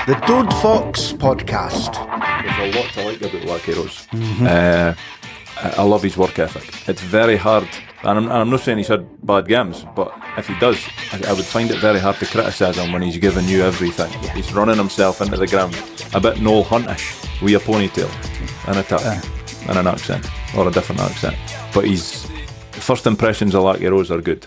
The Toad Fox Podcast. There's a lot to like about Lucky Rose. I love his work ethic. It's very hard, and I'm not saying he's had bad games, but if he does, I would find it very hard to criticise him when he's giving you everything. Yeah. He's running himself into the ground, a bit Noel Huntish, with a ponytail and a tap and an accent, or a different accent. But his first impressions of Lucky Rose are good.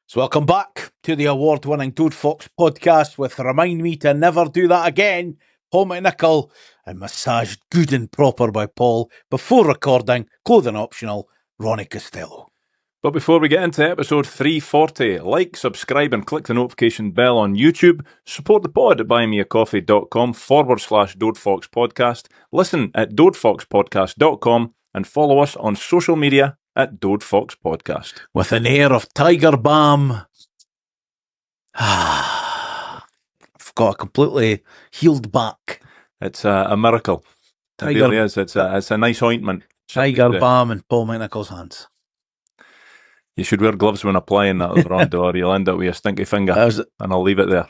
So welcome back to the award-winning Toad Fox podcast with Remind Me to Never Do That Again, Paul McNichol, and massaged good and proper by Paul before recording, clothing optional, Ronnie Costello. But before we get into episode 340, like, subscribe and click the notification bell on YouTube. Support the pod at buymeacoffee.com/Toad Podcast. Listen at toadfoxpodcast.com and follow us on social media at Toad Fox Podcast. With an air of tiger balm, I've got a completely healed back. It's a miracle. It really is. It's a nice ointment. Tiger balm in Paul McNichol's hands. You should wear gloves when applying that, Rondo, or you'll end up with a stinky finger. And I'll leave it there.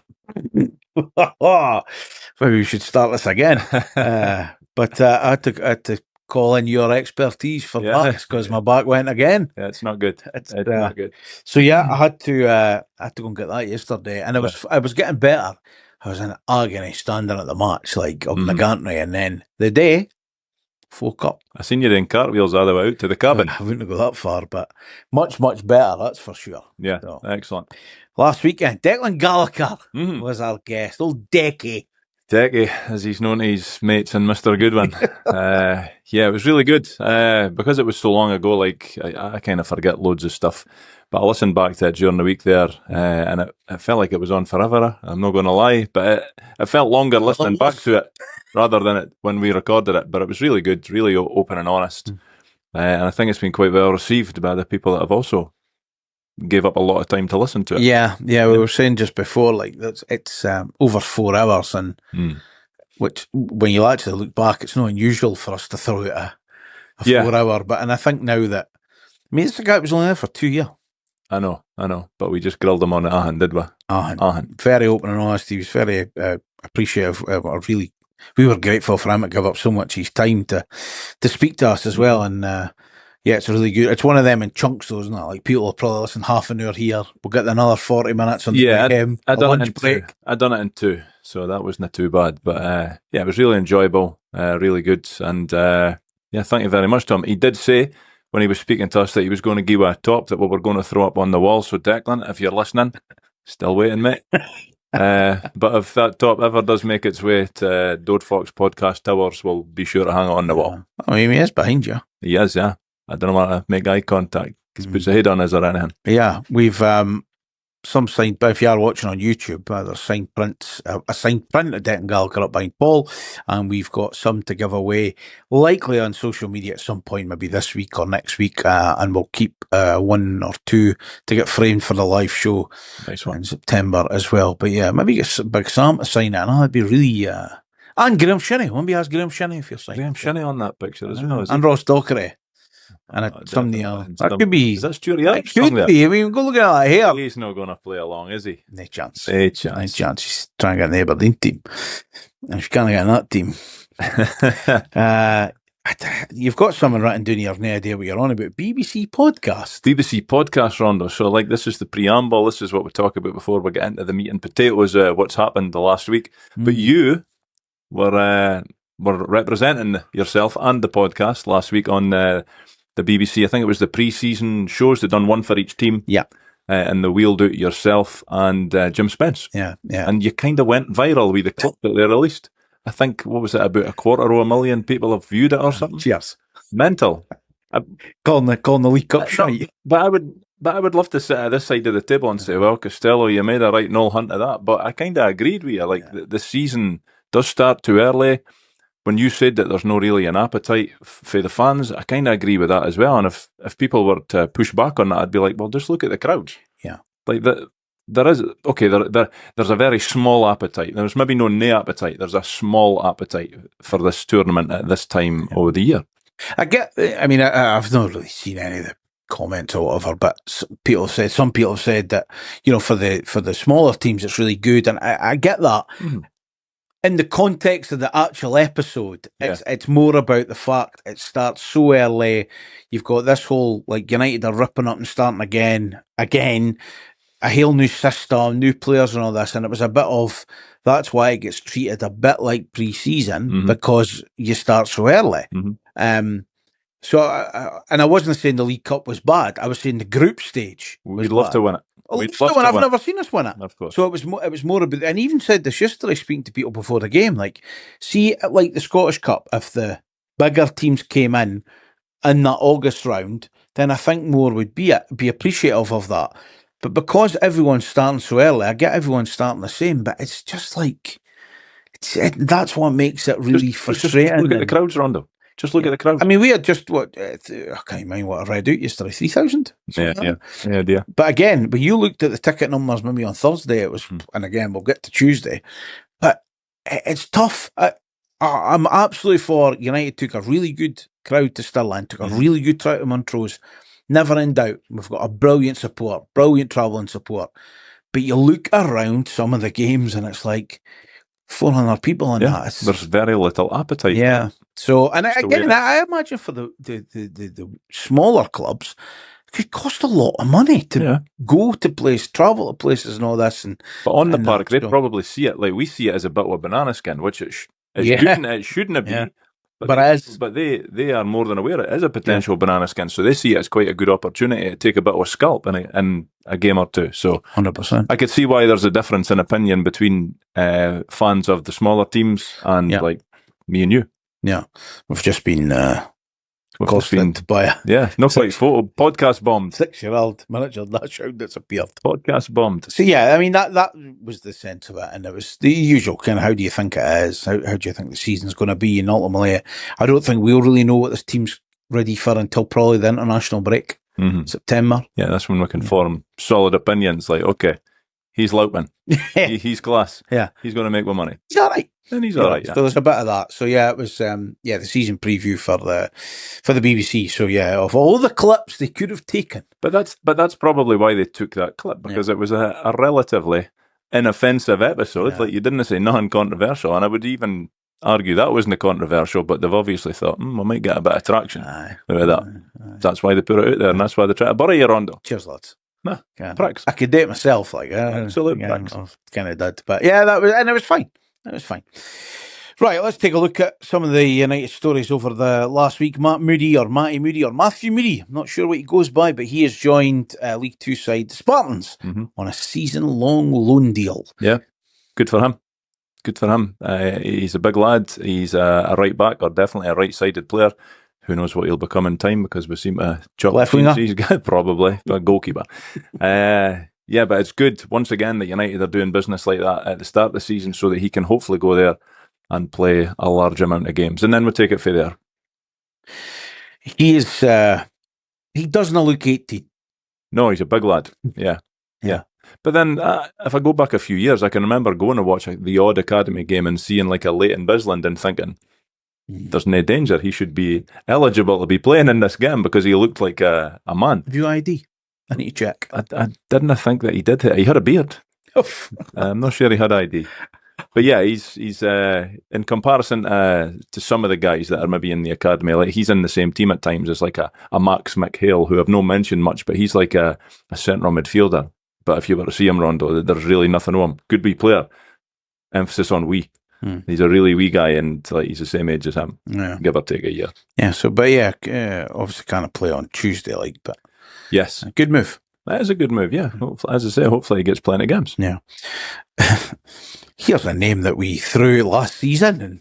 Maybe we should start this again. But I had to call in your expertise for backs because my back went again. Yeah, it's not good. It's not good. So yeah, I had to go and get that yesterday, and I was getting better. I was in agony standing at the match, like up in the gantry, and then the day woke up. I seen you doing cartwheels all the way out to the cabin. I wouldn't go that far, but much better, that's for sure. Yeah, so, excellent. Last weekend, Declan Gallagher was our guest, old Decky. Decky, as he's known to his mates and Mr. Goodwin. Yeah, it was really good. Because it was so long ago, like, I kind of forget loads of stuff. But I listened back to it during the week there, and it felt like it was on forever. I'm not going to lie, but it felt longer listening back to it rather than it when we recorded it. But it was really good, really open and honest. And I think it's been quite well received by the people that have also gave up a lot of time to listen to it. Yeah, we were saying just before, like, it's over 4 hours, and which, when you actually look back, it's not unusual for us to throw out a 4 hour. But and I think now that, I mean, it's the guy that was only there for 2 years. I know, but we just grilled him on it, Ahan, did we? Ahan. Very open and honest. He was very appreciative. We were grateful for him to give up so much of his time to speak to us as well, and yeah, it's really good. It's one of them in chunks, though, isn't it? Like, people will probably listen half an hour here. We'll get another 40 minutes on the I done lunch break. I done it in 2, so that wasn't too bad. But yeah, it was really enjoyable, really good. And yeah, thank you very much to him. He did say, when he was speaking to us, that he was going to give a top that we were going to throw up on the wall. So, Declan, if you're listening, still waiting, mate. But if that top ever does make its way to Toad Fox Podcast Towers, we'll be sure to hang it on the wall. I mean, he is behind you. He is, yeah. I don't want to make eye contact because he puts a head on us or anything. Yeah, we've some signed, but if you are watching on YouTube, there's signed prints, a signed print of Declan Gallagher up behind Paul, and we've got some to give away, likely on social media at some point, maybe this week or next week, and we'll keep 1 or 2 to get framed for the live show in September as well. But yeah, maybe get Big Sam to sign it, and that'd be really... and Graham Shinney. Maybe ask Graham Shinney if you're signing. Graham Shinney on that picture as well, and Ross Dockery. And somebody else. That could be. Is that Stuart Armstrong? It could be. I mean, go look at that here. He's not going to play along, is he? No chance. No chance. He's trying to get an Aberdeen team. And if you can't get in that team. You've got someone written down here, I've no idea what you're on about. BBC Podcast. BBC Podcast, Rondo. So, like, this is the preamble. This is what we talk about before we get into the meat and potatoes, what's happened the last week. But you were representing yourself and the podcast last week on the BBC. I think it was the pre-season shows. They'd done one for each team. Yeah. And the wheeled out yourself and Jim Spence. Yeah. And you kind of went viral with the clip that they released. I think, what was it, about 250,000 people have viewed it or something? Cheers. Mental. Calling the League Cup shite. But I would love to sit at this side of the table and say, well, Costello, you made a right Noel Hunt of that. But I kind of agreed with you. Like, the season does start too early. When you said that there's no really an appetite for the fans, I kind of agree with that as well. And if people were to push back on that, I'd be like, well, just look at the crowds. Yeah. Like there is, okay, there's a very small appetite. There's maybe no appetite. There's a small appetite for this tournament at this time of the year. I've not really seen any of the comments or whatever, but some people have said that, for the smaller teams, it's really good. And I get that. Mm-hmm. In the context of the actual episode, it's more about the fact it starts so early. You've got this whole, like, United are ripping up and starting again, a whole new system, new players and all this. And it was a bit of, that's why it gets treated a bit like pre-season, because you start so early. Mm-hmm. I wasn't saying the League Cup was bad. I was saying the group stage was We'd love to win it. I've never seen us win it. Of course. So it was more about, and I even said this yesterday, speaking to people before the game, like, see, like the Scottish Cup, if the bigger teams came in that August round, then I think more would be appreciative of that. But because everyone's starting so early, I get everyone starting the same, but it's just like, that's what makes it really frustrating. Just look at the crowds, Rondo. Just look at the crowd. I mean, we had just I can't remember what I read out yesterday, 3,000. Yeah. But again, when you looked at the ticket numbers maybe on Thursday, it was, and again, we'll get to Tuesday, but it's tough. I'm absolutely for United took a really good crowd to Stirling, took a really good crowd to Montrose. Never in doubt. We've got a brilliant support, brilliant travelling support. But you look around some of the games and it's like 400 people in that. There's very little appetite. Yeah. So, and again, I imagine for the smaller clubs, it could cost a lot of money to go to travel to places and all this. But on the park, they probably see it like we see it as a bit of a banana skin, which it shouldn't be. Yeah. But it is. But they are more than aware it is a potential banana skin, so they see it as quite a good opportunity to take a bit of a scalp in a game or two. So 100%. I could see why there's a difference in opinion between fans of the smaller teams and like me and you. Yeah, we've just been accosted by a photo podcast bombed 6-year-old manager. That show disappeared. Podcast bombed. So yeah, I mean that was the sense of it, and it was the usual kind of how do you think it is? How do you think the season's going to be? And ultimately, I don't think we'll really know what this team's ready for until probably the international break, September. Yeah, that's when we can form solid opinions. Like, okay, he's louping, he's class. Yeah, he's going to make more money. He's all right. And he's all right. Yeah. So there's a bit of that. So yeah, it was the season preview for the BBC. So yeah, of all the clips they could have taken, but that's probably why they took that clip, because it was a relatively inoffensive episode. Like, you didn't say non-controversial, and I would even argue that wasn't controversial. But they've obviously thought we might get a bit of traction with that. That's why they put it out there, and that's why they try to bury you, Rondo. Cheers, lads. Nah, pricks. I could date myself, like absolute pricks. I kind of did, but yeah, it was fine. It was fine. Right, let's take a look at some of the United stories over the last week. Matthew Moody, I'm not sure what he goes by, but he has joined League Two side the Spartans on a season-long loan deal. Yeah, good for him. He's a big lad. He's a right back, or definitely a right-sided player. Who knows what he'll become in time, because we seem to chop left winger. He's probably a goalkeeper. Yeah, but it's good, once again, that United are doing business like that at the start of the season so that he can hopefully go there and play a large amount of games. And then we'll take it from there. He doesn't look 18. No, he's a big lad. Yeah. But then, if I go back a few years, I can remember going to watch the odd academy game and seeing like a Leighton Bisland and thinking, there's no danger. He should be eligible to be playing in this game because he looked like a man. Have you ID? I need to check. I didn't think that he did. He had a beard. I'm not sure he had ID. But yeah, he's in comparison to some of the guys that are maybe in the academy, like he's in the same team at times as like a Max McHale, who I've not mentioned much, but he's like a central midfielder. But if you were to see him, Rondo, there's really nothing on him. Good wee player. Emphasis on wee. He's a really wee guy, and like, he's the same age as him, give or take a year. Yeah. So, but obviously kind of play on Tuesday, like, but yes, good move. That is a good move. Yeah. Hopefully, as I say, hopefully he gets plenty of games. Yeah. Here's a name that we threw last season, and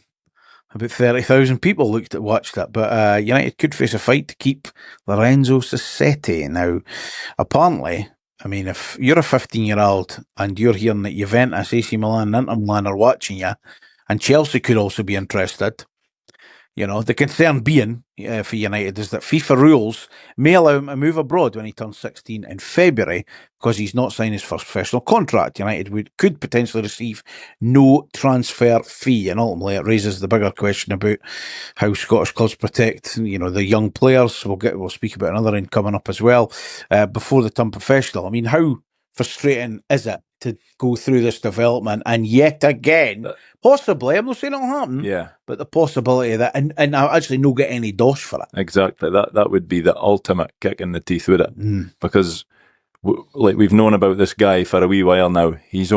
about 30,000 people watched it. But United could face a fight to keep Lorenzo Sassetti. Now, apparently, I mean, if you're a 15-year-old and you're hearing that Juventus, AC Milan, and Inter Milan are watching you, and Chelsea could also be interested. You know, the concern being for United is that FIFA rules may allow him to move abroad when he turns 16 in February because he's not signed his first professional contract. United could potentially receive no transfer fee, and ultimately it raises the bigger question about how Scottish clubs protect, you know, the young players. We'll speak about another end coming up as well before they turn professional. I mean, how frustrating is it to go through this development and yet again, possibly, I'm not saying it'll happen, but the possibility that, and I actually not get any dosh for it. Exactly. That would be the ultimate kick in the teeth, would it? Because we've known about this guy for a wee while now. He's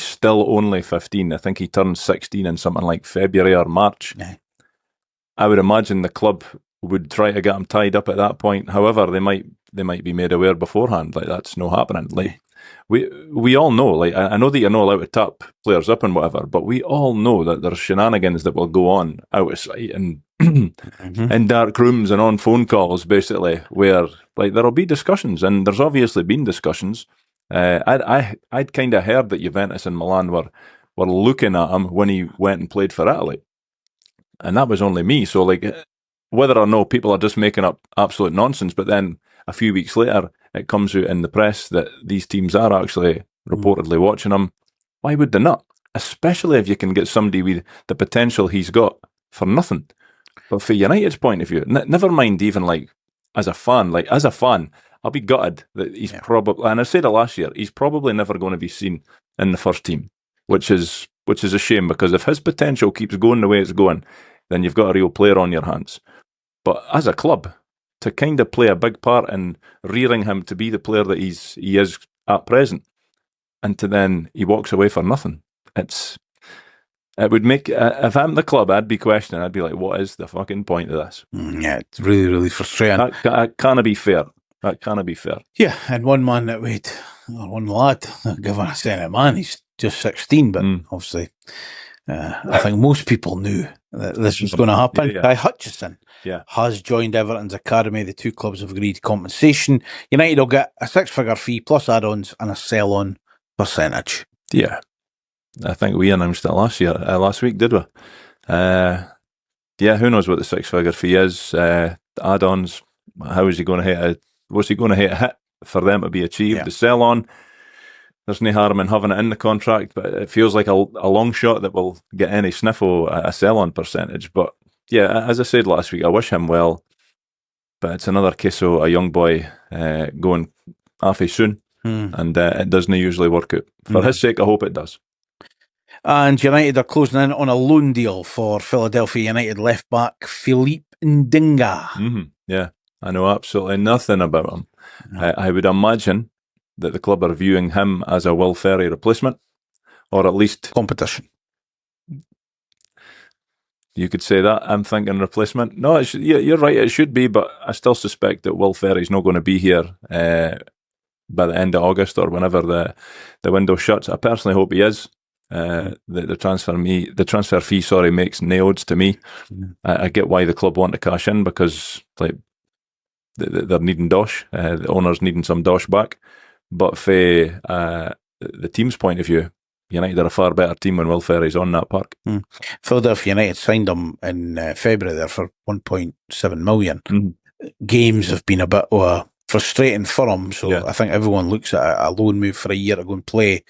still only 15. I think he turned 16 in something like February or March. Yeah. I would imagine the club would try to get him tied up at that point. However, they might be made aware beforehand. Like, that's no happening. Like, we all know, like, I know that you're not allowed to tap players up and whatever, but we all know that there's shenanigans that will go on out of sight and in dark rooms and on phone calls, basically, where, like, there'll be discussions, and there's obviously been discussions. I'd kind of heard that Juventus and Milan were looking at him when he went and played for Italy, and that was only me. So, like, whether or not people are just making up absolute nonsense, but then a few weeks later it comes out in the press that these teams are actually reportedly watching him. Why would they not? Especially if you can get somebody with the potential he's got for nothing. But for United's point of view, never mind even like as a fan, I'll be gutted that he's probably, and I said it last year, he's probably never going to be seen in the first team, which is a shame, because if his potential keeps going the way it's going, then you've got a real player on your hands. But as a club, to kind of play a big part in rearing him to be the player that he is at present, and to then he walks away for nothing, it would make, if I'm the club, I'd be questioning. I'd be like, what is the fucking point of this? Yeah, it's really, really frustrating. That can't be fair. That can't be fair. Yeah, and one lad, given a saying, man, he's just 16, but obviously, I think most people knew that this was going to happen. Guy Hutchison has joined Everton's academy. The two clubs have agreed compensation. United will get a six-figure fee plus add-ons and a sell-on percentage. Yeah, I think we announced it last week, did we? Who knows what the six-figure fee is? The add-ons, how is he going to hit it? What's he going to hit for them to be achieved? The sell-on, there's no harm in having it in the contract, but it feels like a long shot that will get any sniffle a sell-on percentage. But yeah, as I said last week, I wish him well, but it's another case of a young boy going halfway soon, and it doesn't usually work out. For his sake, I hope it does. And United are closing in on a loan deal for Philadelphia United left-back Philippe Ndinga. Yeah, I know absolutely nothing about him. No. I would imagine that the club are viewing him as a Will Ferry replacement, or at least competition. You could say that. I'm thinking replacement. No, you're right, it should be, but I still suspect that Will Ferry's not going to be here by the end of August or whenever the window shuts. I personally hope he is. The transfer fee makes no odds to me. I get why the club want to cash in, because like they're needing dosh. The owner's needing some dosh back. But for the team's point of view, United are a far better team when Will Ferry's on that park. Philadelphia United signed him in February there for 1.7 million. Games have been a bit frustrating for him, so I think everyone looks at a loan move for a year to go and play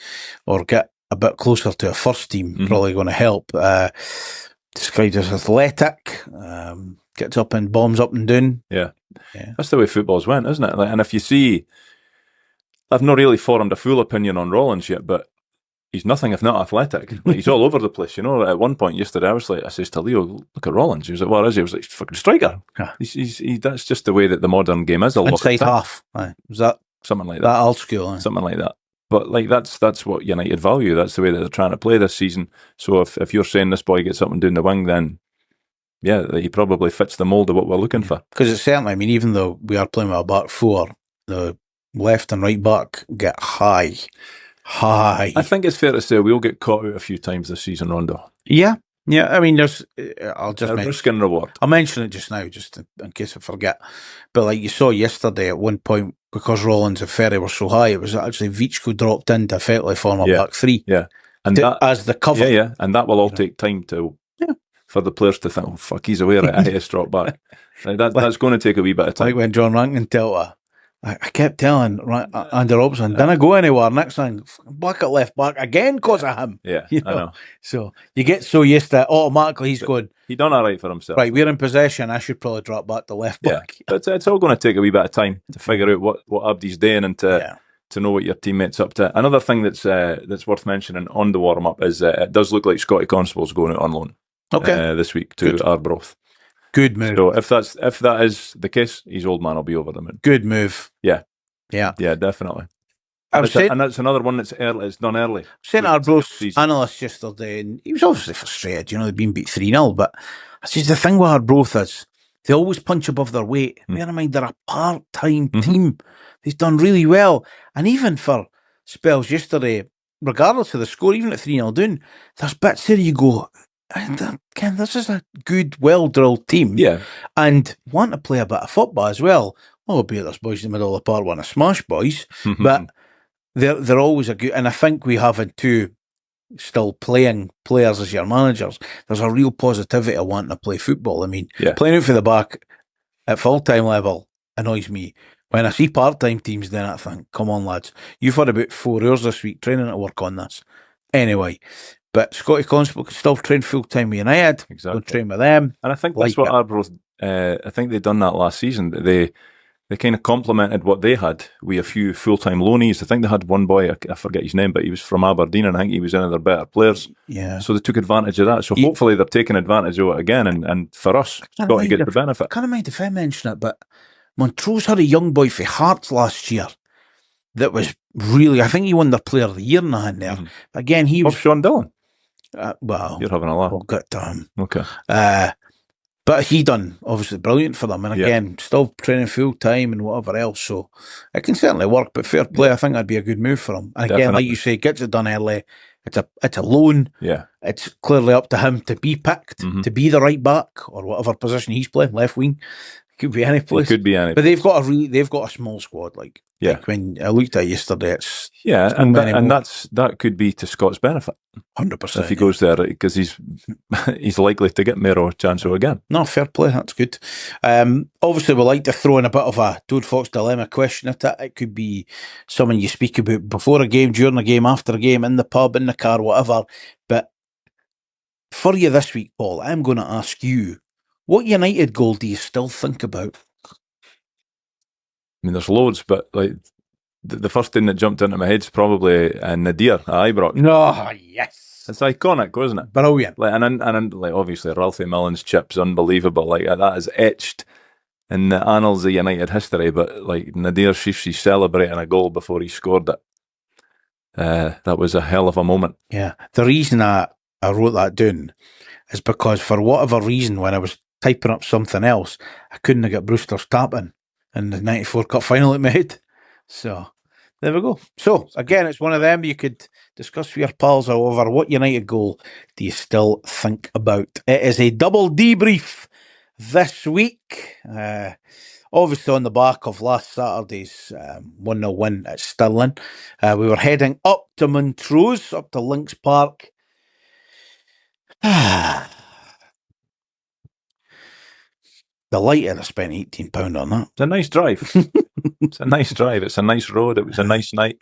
or get a bit closer to a first team, probably going to help. Described as athletic, gets up and bombs up and down. Yeah. That's the way football's went, isn't it? Like, and if you see, I've not really formed a full opinion on Rollins yet, but he's nothing if not athletic. Like, he's all over the place. You know, at one point yesterday, I says to Leo, look at Rollins. He was like, what is he? I was like, fucking striker. That's just the way that the modern game is. Inside half. Was that something like that? That old school. Something like that. But like that's what United value. That's the way that they're trying to play this season. So if you're saying this boy gets up and down the wing, then he probably fits the mould of what we're looking for. Because it's certainly, I mean, even though we are playing with a back four, the left and right back get high. I think it's fair to say we'll get caught out a few times this season, Rondo. Yeah. I mean, I'll just risk and reward. I'll mention it just now, just in case I forget. But like you saw yesterday, at one point, because Rollins and Ferry were so high, it was actually Vichko dropped in to effectively form a back three. Yeah. And that, as the cover. yeah, and that will all take time for the players to think, oh, fuck, he's aware I hate drop back. That's going to take a wee bit of time. Like when John Rankin told her, I kept telling Andy Robertson, didn't go anywhere. Next thing, back at left back again because of him. Yeah, you know? I know. So you get so used to it, automatically he's going, he done all right for himself. Right, we're in possession. I should probably drop back to left back. But it's all going to take a wee bit of time to figure out what Abdi's doing and to know what your teammates up to. Another thing that's worth mentioning on the warm up is it does look like Scotty Constable's going out on loan. This week to Arbroath. Good move. So if that is the case, his old man will be over the moon. Good move. Yeah, yeah, definitely. And that's another one that's early. It's done early. Saying Arbroath's analyst yesterday, and he was obviously frustrated. You know, they've been beat 3-0, but that's just the thing with Arbroath is they always punch above their weight. Bear in mind they're a part-time team. They've done really well, and even for spells yesterday, regardless of the score, even at 3-0 down, there's bits there you go, Ken, this is a good, well-drilled team. Yeah. And want to play a bit of football as well. Albeit there's boys in the middle of the park want to smash boys. But they're always a good... And I think we having two still playing players as your managers, there's a real positivity of wanting to play football. I mean, playing out for the back at full-time level annoys me. When I see part-time teams, then I think, come on, lads, you've had about 4 hours this week training to work on this. Anyway... But Scotty Constable could still train full-time with United. Exactly. Go train with them. And I think that's what Arbroath, I think they'd done that last season. They kind of complemented what they had with a few full-time loanees. I think they had one boy, I forget his name, but he was from Aberdeen, and I think he was one of their better players. Yeah. So they took advantage of that. So hopefully they're taking advantage of it again. And for us, Scotty gets the benefit. I can't mind if I mention it, but Montrose had a young boy for Hearts last year that was really, I think he won their Player of the Year in there. Again, he was... Sean Dillon. Well, you're having a laugh. We'll get to him. Okay. But he done obviously brilliant for them, and again, still training full time and whatever else. So it can certainly work. But fair play, I think that'd be a good move for him. And again, like you say, gets it done early. It's a loan. Yeah. It's clearly up to him to be picked to be the right back or whatever position he's playing, left wing. Could be any place. It could be any. But they've got a small squad. Like when I looked at it yesterday, it's that could be to Scott's benefit. 100%. If he goes there, because he's likely to get Mero Chancho again. No, fair play. That's good. Obviously, we like to throw in a bit of a Toad Fox dilemma question at it. It could be something you speak about before a game, during a game, after a game, in the pub, in the car, whatever. But for you this week, Paul, I'm going to ask you, what United goal do you still think about? I mean, there's loads, but like the first thing that jumped into my head is probably Nadir at Arbroath. No, yes, it's iconic, wasn't it? Brilliant. Like, and like obviously Ralphie Millen's chip's unbelievable. Like that is etched in the annals of United history. But like Nadir Shifshi celebrating a goal before he scored it, that was a hell of a moment. Yeah, the reason I wrote that down is because for whatever reason, when I was typing up something else, I couldn't have got Brewster's tapping in the 94 Cup final it made. So there we go. So again, it's one of them you could discuss with your pals over what United goal do you still think about. It is a double debrief this week. Obviously on the back of last Saturday's 1-0 win at Stirling. We were heading up to Montrose, up to Lynx Park. Delighted I spent £18 on that. It's a nice drive. It's a nice drive. It's a nice road. It was a nice night.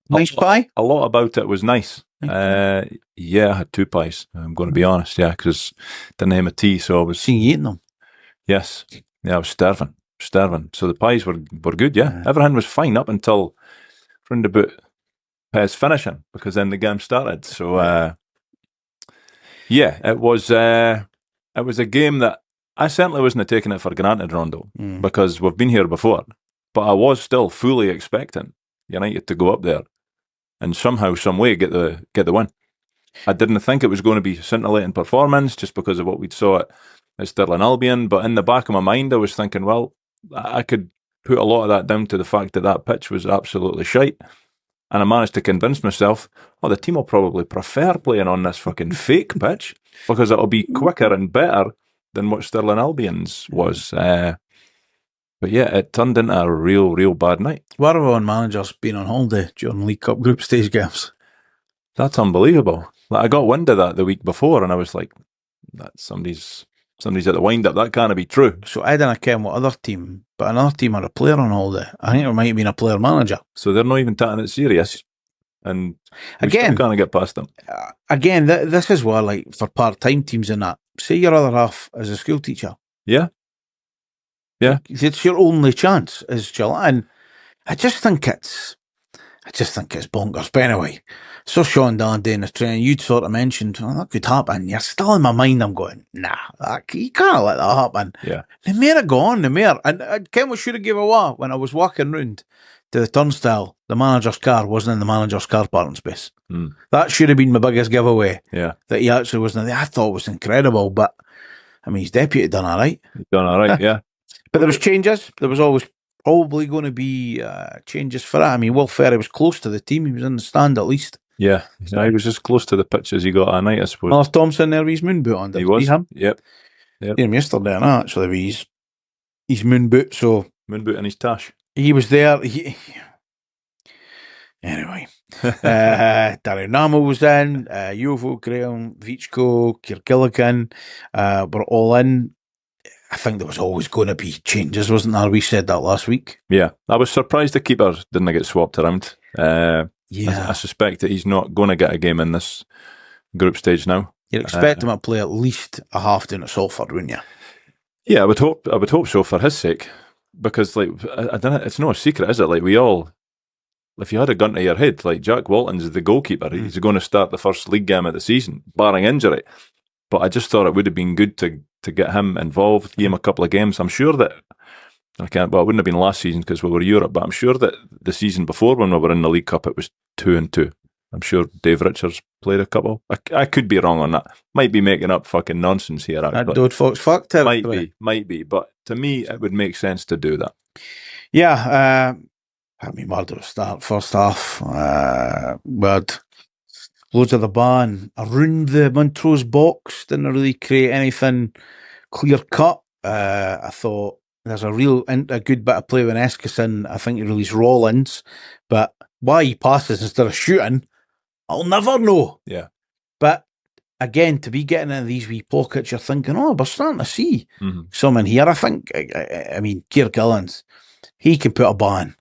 Nice pie? A lot about it was nice. I had 2 pies. I'm going to be honest, because didn't have a tea, so I was... Seen you eating them? Yes. Yeah, I was starving. So the pies were good, Everything was fine up until round about pies finishing, because then the game started. So, it was a game that I certainly wasn't taking it for granted, Rondo, because we've been here before. But I was still fully expecting United to go up there and somehow, some way, get the win. I didn't think it was going to be scintillating performance just because of what we'd saw at Stirling Albion. But in the back of my mind, I was thinking, well, I could put a lot of that down to the fact that pitch was absolutely shite. And I managed to convince myself, the team will probably prefer playing on this fucking fake pitch because it'll be quicker and better than what Stirling Albion's was. But it turned into a real bad night. Where have our managers been on holiday during League Cup group stage games? That's unbelievable. Like, I got wind of that the week before, and I was like, "That somebody's at the wind up. That can't be true." So I didn't care what other team, but another team had a player on holiday. I think it might have been a player manager. So they're not even taking it serious, and we still can't get past them. Again, this is why, like, for part-time teams and that, say your other half is a school teacher. Yeah. It's your only chance is July, and I just think it's bonkers. But anyway, so Sean down doing the training, you'd sort of mentioned, that could happen. You're still in my mind, I'm going, nah, you can't let that happen. Yeah. The mayor go on, and Ken should have gave away when I was walking round to the turnstile. The manager's car wasn't in the manager's car parking space. That should have been my biggest giveaway. Yeah. That he actually wasn't there. I thought it was incredible, but I mean, his deputy done all right. He's done all right, yeah. But there was changes. There was always probably going to be changes for that. I mean, Will Ferry was close to the team. He was in the stand at least. Yeah, so he was as close to the pitch as he got at night, I suppose. Miller Thompson there with his moon boot on. He was. Him? Yep. Him yesterday, and actually with his moon boot. So moon boot and his tash. He was there. Anyway, Darren Namo was in. Yovo, Graham, Vichko, Kirkilligan were all in. I think there was always going to be changes, wasn't there? We said that last week. Yeah, I was surprised the keeper didn't get swapped around. I suspect that he's not going to get a game in this group stage now. You'd expect him to play at least a half down at Salford, wouldn't you? Yeah, I would hope so for his sake, because like I don't know, it's no secret, is it? Like we all, if you had a gun to your head, like Jack Walton's the goalkeeper, he's going to start the first league game of the season, barring injury. But I just thought it would have been good to get him involved, give him a couple of games. I'm sure that it wouldn't have been last season because we were Europe, but I'm sure that the season before when we were in the League Cup, it was 2-2. I'm sure Dave Richards played a couple. I could be wrong on that. Might be making up fucking nonsense here. That Dode Fox fuck territory. Might be. But to me, it would make sense to do that. Yeah. I mean, where do we start? First half, we had loads of the ban around the Montrose box. Didn't really create anything clear cut. I thought there's a good bit of play with Eskison. I think he released Rollins, but why he passes instead of shooting, I'll never know. Yeah. But again, to be getting into these wee pockets, you're thinking, we're starting to see some in here. I think, I mean, Keir Gillans, he can put a ban.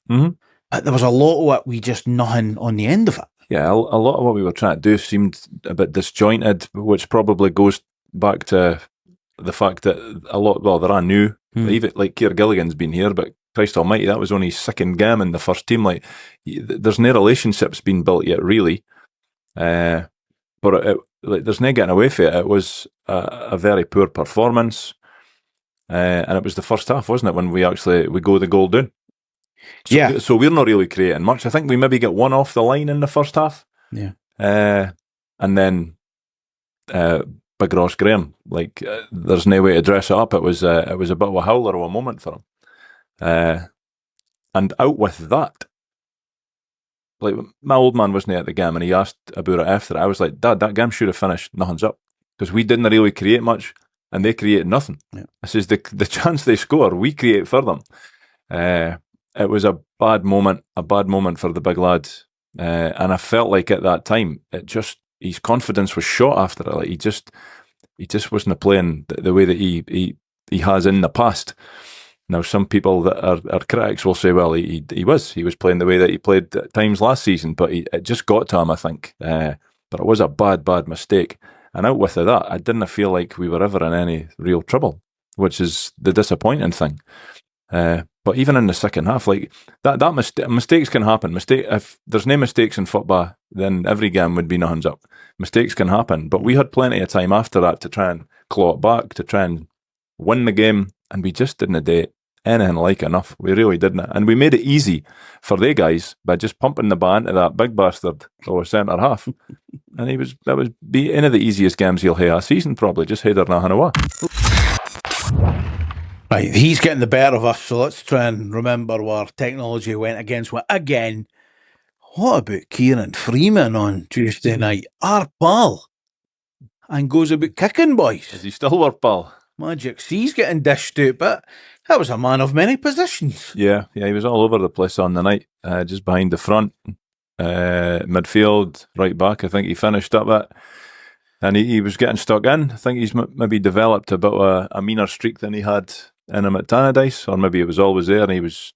But there was a lot of it, we just nothing on the end of it. Yeah, a lot of what we were trying to do seemed a bit disjointed, which probably goes back to the fact that there are new, even like Keir Gilligan's been here, but Christ almighty, that was only his second game in the first team. Like, there's no relationships been built yet, really. But there's no getting away from it. It was a very poor performance. And it was the first half, wasn't it, when we go the goal down? So we're not really creating much. I think we maybe get one off the line in the first half. Yeah. And then Big Ross Graham, there's no way to dress it up. It was a bit of a howler of a moment for him. And out with that, like my old man wasn't at the game and he asked about it after. I was like, Dad, that game should have finished, nothing's up, because we didn't really create much and they created nothing. Yeah. I says the chance they score, we create for them. It was a bad moment for the big lad, and I felt like at that time his confidence was shot after it. Like he just wasn't playing the way that he has in the past. Now, some people that are critics will say, well, he was playing the way that he played at times last season, but it just got to him, I think. But it was a bad mistake. And out with that, I didn't feel like we were ever in any real trouble, which is the disappointing thing. But even in the second half, like mistakes can happen. If there's no mistakes in football, then every game would be nothing's up. Mistakes can happen, but we had plenty of time after that to try and claw it back, to try and win the game, and we just didn't do anything like enough. We really didn't. And we made it easy for they guys by just pumping the ball into that big bastard or centre half. And that was be one of the easiest games he'll have a season, probably, just header nothing away. Right, he's getting the better of us, so let's try and remember where technology went against what again. What about Kieran Freeman on Tuesday night? Our pal. And goes about kicking, boys. Is he still our pal? Magic C's getting dished out, but that was a man of many positions. Yeah, he was all over the place on the night, just behind the front, midfield, right back. I think he finished up at, and he was getting stuck in. I think he's maybe developed a bit of a meaner streak than he had in him at Tanna-dice, or maybe it was always there and he was,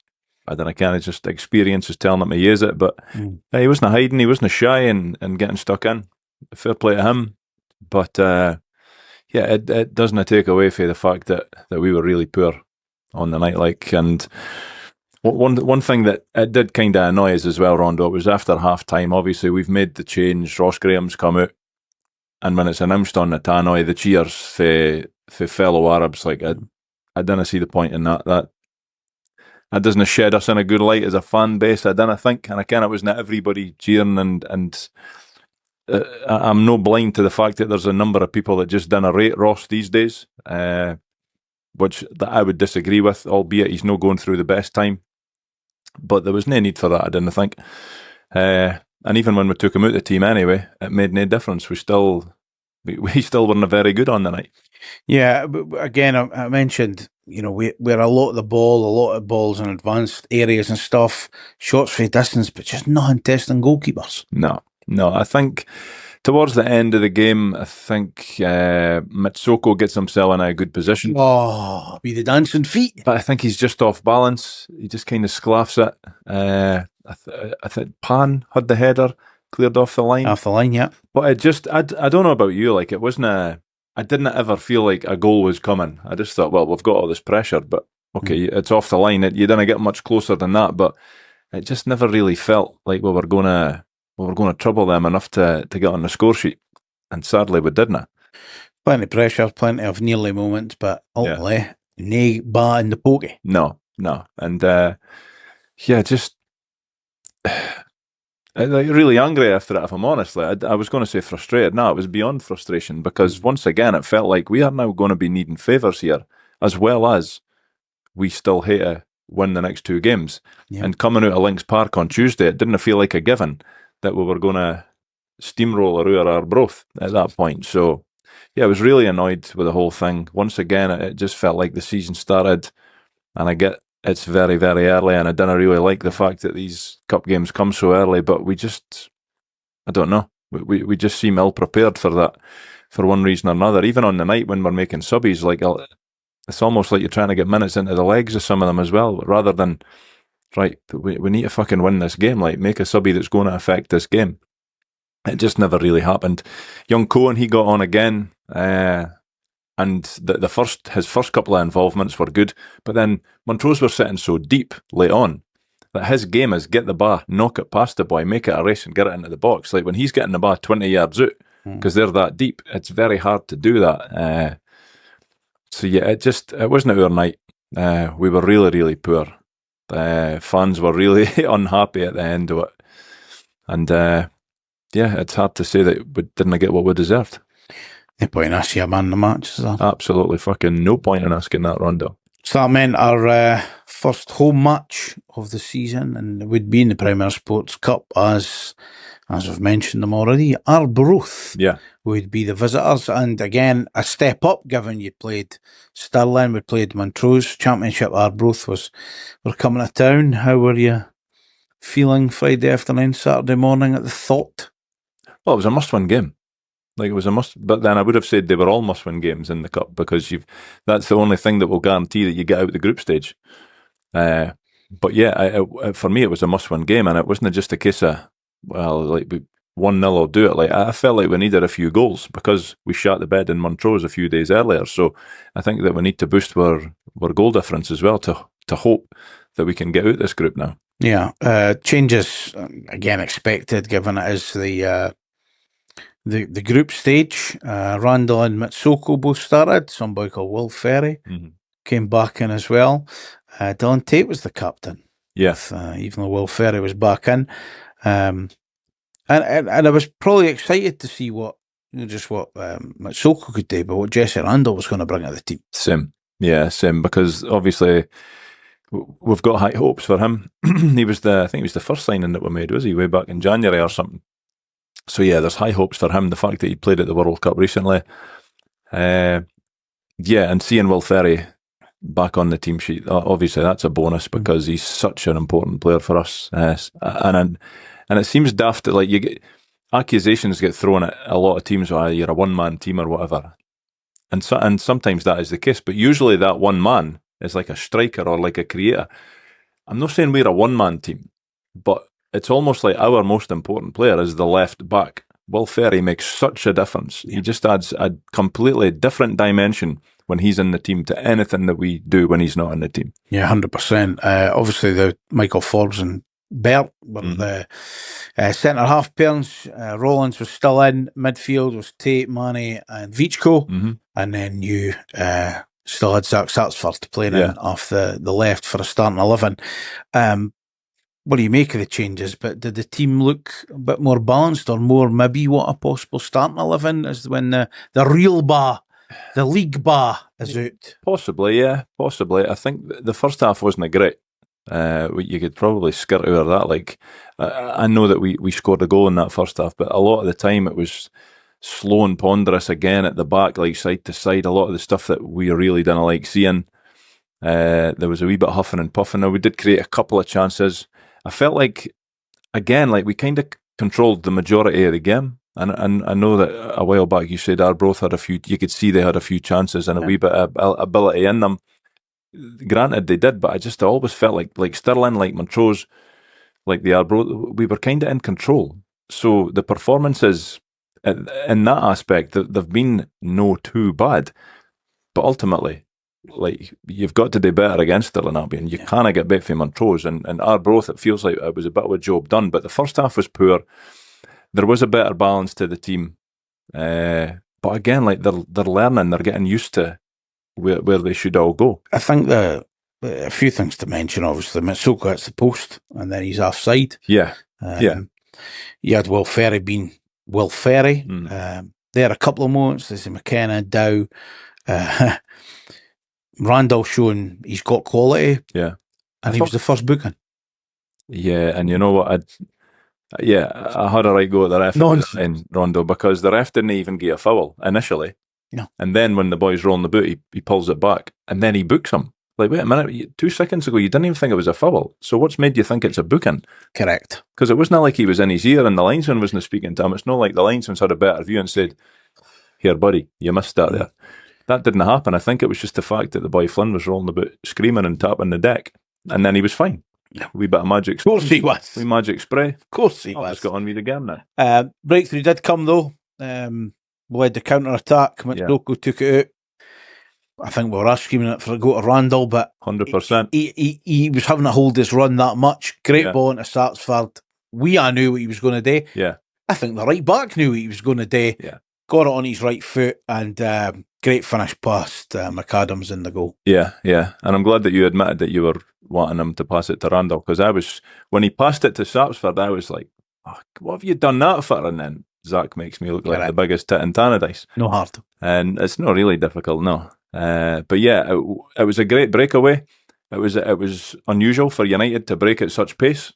I don't know, kind of just experience is telling him to use it, but he wasn't hiding, he wasn't shy and getting stuck in. Fair play to him. But it doesn't take away from the fact that we were really poor on the night. Like, and one thing that it did kind of annoy us as well, Rondo, it was after half time. Obviously, we've made the change. Ross Graham's come out, and when it's announced on the tannoy, the cheers for fellow Arabs, like I didn't see the point in that. That doesn't shed us in a good light as a fan base. I didn't think, and again, it wasn't everybody cheering, and I'm no blind to the fact that there's a number of people that just didn't rate Ross these days, which that I would disagree with, albeit he's not going through the best time. But there was no need for that, I didn't think. And even when we took him out of the team anyway, it made no difference. We still weren't very good on the night. Yeah, but again, I mentioned, we're a lot of balls in advanced areas and stuff, shots for distance, but just nothing testing goalkeepers. No, I think towards the end of the game, I think Mitsoko gets himself in a good position. Oh, be the dancing feet. But I think he's just off balance. He just kind of sclaffs it. I think Pan had the header cleared off the line. Off the line, yeah. But I don't know about you, like it wasn't I didn't ever feel like a goal was coming. I just thought, well, we've got all this pressure, but okay, it's off the line. You didn't get much closer than that, but it just never really felt like we were going to trouble them enough to get on the score sheet. And sadly, we didn't. Plenty of pressure, plenty of nearly moments, but ultimately, nae bar in the pokey. No. And just like really angry after it, if I'm honest. Like, I was going to say frustrated. No, it was beyond frustration because once again, it felt like we are now going to be needing favours here, as well as we still hate to win the next two games. Yeah. And coming out of Links Park on Tuesday, it didn't feel like a given that we were going to steamroll around Arbroath at that point. So, yeah, I was really annoyed with the whole thing. Once again, it just felt like the season started, and I get it's very, very early, and I didn't really like the fact that these cup games come so early, but we just, I don't know, we just seem ill-prepared for that, for one reason or another. Even on the night when we're making subbies, like, it's almost like you're trying to get minutes into the legs of some of them as well, rather than, right, we need to fucking win this game, like, make a subby that's going to affect this game. It just never really happened. Young Cohen, he got on again, and his first couple of involvements were good, but then Montrose were sitting so deep late on that his game is get the ball, knock it past the boy, make it a race and get it into the box. Like when he's getting the ball 20 yards out, because they're that deep, it's very hard to do that. So yeah, it wasn't our night. We were really, really poor. Fans were really unhappy at the end of it. And it's hard to say that we didn't get what we deserved. No point in asking a man in the match, is there? Absolutely fucking no point in asking that, Rondo. So that meant our first home match of the season, and it would be in the Premier Sports Cup, as we've mentioned them already. Arbroath would be the visitors, and again, a step up given you played Stirling, we played Montrose. Championship Arbroath were coming to town. How were you feeling Friday afternoon, Saturday morning at the thought? Well, it was a must-win game. Like it was a must, but then I would have said they were all must-win games in the cup because that's the only thing that will guarantee that you get out the group stage. But yeah, for me it was a must-win game, and it wasn't just a case of 1-0 will do it. Like I felt like we needed a few goals because we shot the bed in Montrose a few days earlier. So I think that we need to boost our goal difference as well to hope that we can get out this group now. Yeah, changes again expected given it is the group stage. Randall and Mitsoko both started. Some boy called Will Ferry came back in as well. Dylan Tate was the captain. Yes, even though Will Ferry was back in, and I was probably excited to see what Mitsoko could do, but what Jesse Randall was going to bring to the team. Same, because obviously we've got high hopes for him. I think he was the first signing that we made, was he, way back in January or something. So yeah, there's high hopes for him. The fact that he played at the World Cup recently, and seeing Will Ferry back on the team sheet, obviously that's a bonus because he's such an important player for us. And And it seems daft that you get accusations get thrown at a lot of teams, you're a one-man team or whatever. And sometimes that is the case, but usually that one man is like a striker or like a creator. I'm not saying we're a one-man team, but it's almost like our most important player is the left back. Will Ferry makes such a difference. He just adds a completely different dimension when he's in the team to anything that we do when he's not in the team. Yeah, 100%. Obviously, the Michael Forbes and Bert were the centre half pairings. Rollins was still in. Midfield was Tate, Manny, and Vichko. And then you still had Zach Satsford playing in off the left for a starting 11. What do you make of the changes? But did the team look a bit more balanced, or more maybe what a possible starting 11 is when the real the league bar is out? Possibly, yeah, possibly. I think the first half wasn't great. You could probably skirt over that. Like, I know that we scored a goal in that first half, but a lot of the time it was slow and ponderous again at the back, like side to side. A lot of the stuff that we really didn't like seeing. There was a wee bit huffing and puffing. Now, we did create a couple of chances. I felt like, again, like we kind of controlled the majority of the game. And I know that a while back you said Arbroath had a few, you could see they had a few chances and a wee bit of ability in them. Granted, they did, but I always felt like Stirling, like Montrose, like the Arbroath, we were kind of in control. So the performances in that aspect, they've been no too bad. But ultimately, like, you've got to do better against Stirling Albion. You can't get beat for Montrose. And Arbroath, it feels like it was a bit of a job done. But the first half was poor. There was a better balance to the team. But again, like, they're learning, they're getting used to where they should all go. I think a few things to mention, obviously. Mitsoko hits the post, and then he's offside. Yeah. You had Will Ferry being Will Ferry. There are a couple of moments. There's McKenna, Dow, Randall showing he's got quality. Yeah. And he was the first booking. Yeah, and you know what? I had a right go at the ref in Rondo, because the ref didn't even get a foul initially. No. And then when the boy's rolling the boot, he pulls it back, and then he books him. Like, wait a minute, 2 seconds ago you didn't even think it was a foul. So what's made you think it's a booking? Correct. Because it wasn't like he was in his ear and the linesman wasn't speaking to him. It's not like the linesman's had a better view and said, "Here, buddy, you missed that there." That didn't happen. I think it was just the fact that the boy Flynn was rolling the boot, screaming and tapping the deck, and then he was fine. Wee bit of magic. Of course he was. Wee magic spray. Of course he was. was. Just got on with the game now. Breakthrough did come though. Led the counter attack. Mitsoko took it out. I think we were screaming it for a go to Randall, but 100%. He was having to hold his run that much. Great ball into Satsford. I knew what he was going to do. Yeah. I think the right back knew what he was going to do. Yeah. Got it on his right foot, and great finish past McAdams in the goal. Yeah. And I'm glad that you admitted that you were wanting him to pass it to Randall, because when he passed it to Sapsford, I was like, what have you done that for? And then Zach makes me look like the biggest tit in Tanna-dice. No hard. And it's not really difficult, no. But yeah, it was a great breakaway. It was unusual for United to break at such pace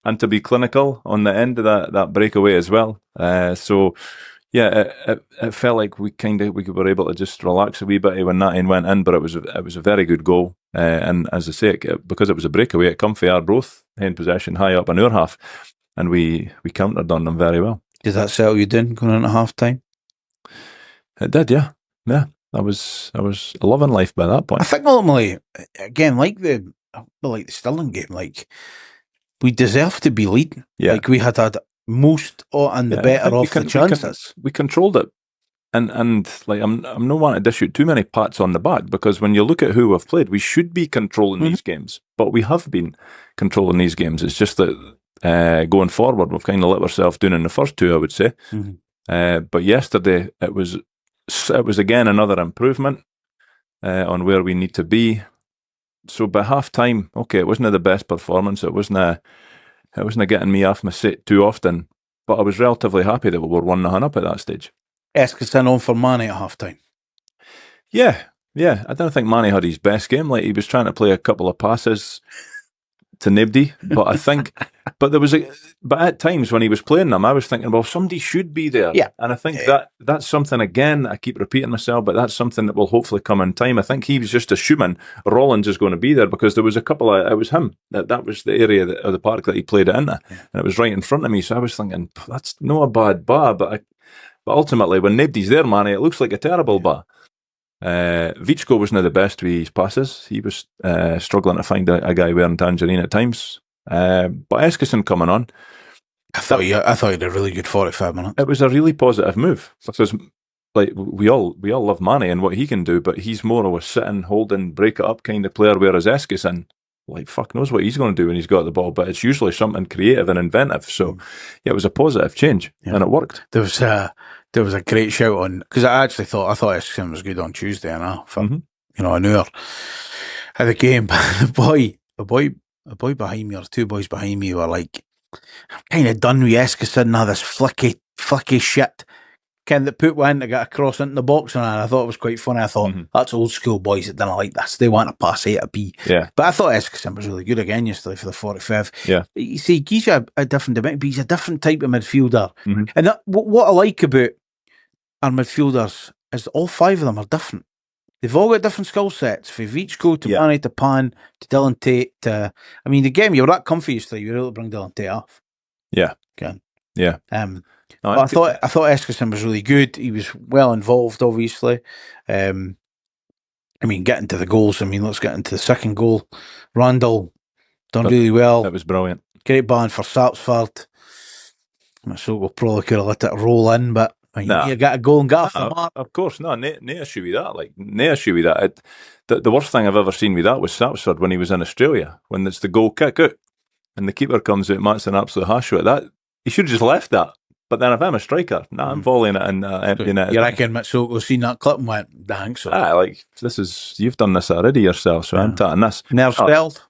and to be clinical on the end of that breakaway as well. So yeah, it felt like we were able to just relax a wee bit when that end went in. But it was a very good goal. And as I say, because it was a breakaway, it come for Arbroath in possession high up in our half, and we countered on them very well. Did that settle you down going into half time? It did, yeah. I was loving life by that point. I think ultimately, again, like the Stirling game, like, we deserved to be leading. Yeah. Like, we had most and the better of the chances. We controlled it, and like I'm not wanting to dish out too many pats on the back, because when you look at who we've played, we should be controlling these games, but we have been controlling these games. It's just that going forward, we've kind of let ourselves down in the first two, I would say. But yesterday it was again another improvement on where we need to be. So by half time, okay, it wasn't the best performance. It wasn't getting me off my seat too often, but I was relatively happy that we were 1-0 up at that stage. Eskison on for Manny at half time. Yeah. I don't think Manny had his best game. Like, he was trying to play a couple of passes, to nobody. But I think, but at times when he was playing them, I was thinking, well, somebody should be there. Yeah. And I think that's something, again, I keep repeating myself, but that's something that will hopefully come in time. I think he was just assuming Rollins is going to be there because there was a couple of, it was him, that was the area of the park that he played it into. Yeah. And it was right in front of me. So I was thinking, that's not a bad bar, but ultimately when nobody's there, Manny, it looks like a terrible bar. Vichko wasn't the best with his passes. He was struggling to find a guy wearing tangerine at times. But Eskison coming on, I thought he had a really good 45 minutes. It was a really positive move because, like, we all love Manny and what he can do, but he's more of a sitting, holding, break it up kind of player. Whereas Eskison, like, fuck knows what he's going to do when he's got the ball, but it's usually something creative and inventive. So yeah, it was a positive change, and it worked. There was a great shout on, because I thought Eskison was good on Tuesday, and for an hour of the game. The boy behind me, or two boys behind me, were like, I'm kind of done with Eskison now, this flicky shit. That put one to get a cross into the box, and I thought it was quite funny. I thought, that's old school boys that didn't like this. They want to pass A to B. Yeah. But I thought Eskison was really good again yesterday for the 45. Yeah. You see, he's a different dimension, but he's a different type of midfielder. And what I like about our midfielders is all five of them are different. They've all got different skill sets. From Vichko to Manny to Pan to Dylan Tate to... I mean, the game, you were that comfy yesterday, you were able to bring Dylan Tate off. Yeah. Again. Yeah. But I thought Eskison was really good. He was well involved, obviously. I mean, getting to the goals. I mean, let's get into the second goal. Randall done really well. That was brilliant. Great band for Sapsford. So we'll probably could have let it roll in, but you got to go and get off the mark. Of course, no issue with that. Like, no issue with that. The worst thing I've ever seen with that was Sapsford when he was in Australia, when it's the goal kick out and the keeper comes out, Matt's an absolute hash with that. He should have just left that. But then if I'm a striker, I'm volleying it and emptying it. You reckon Mitsuko seen that clip and went, thanks. Like, you've done this already yourself, so I'm tatting this. Nerves spelled?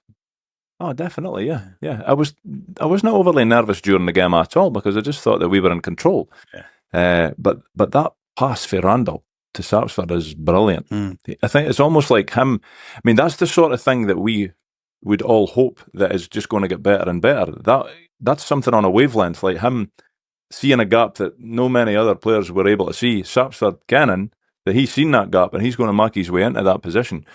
Oh, definitely, yeah. I was not overly nervous during the game at all because I just thought that we were in control. Yeah. But that pass for Randall to Sapsford is brilliant. I think it's almost like him. I mean, that's the sort of thing that we would all hope that is just going to get better and better. That's something on a wavelength, like him seeing a gap that no many other players were able to see. Sapsford Cannon, that he's seen that gap and he's going to make his way into that position.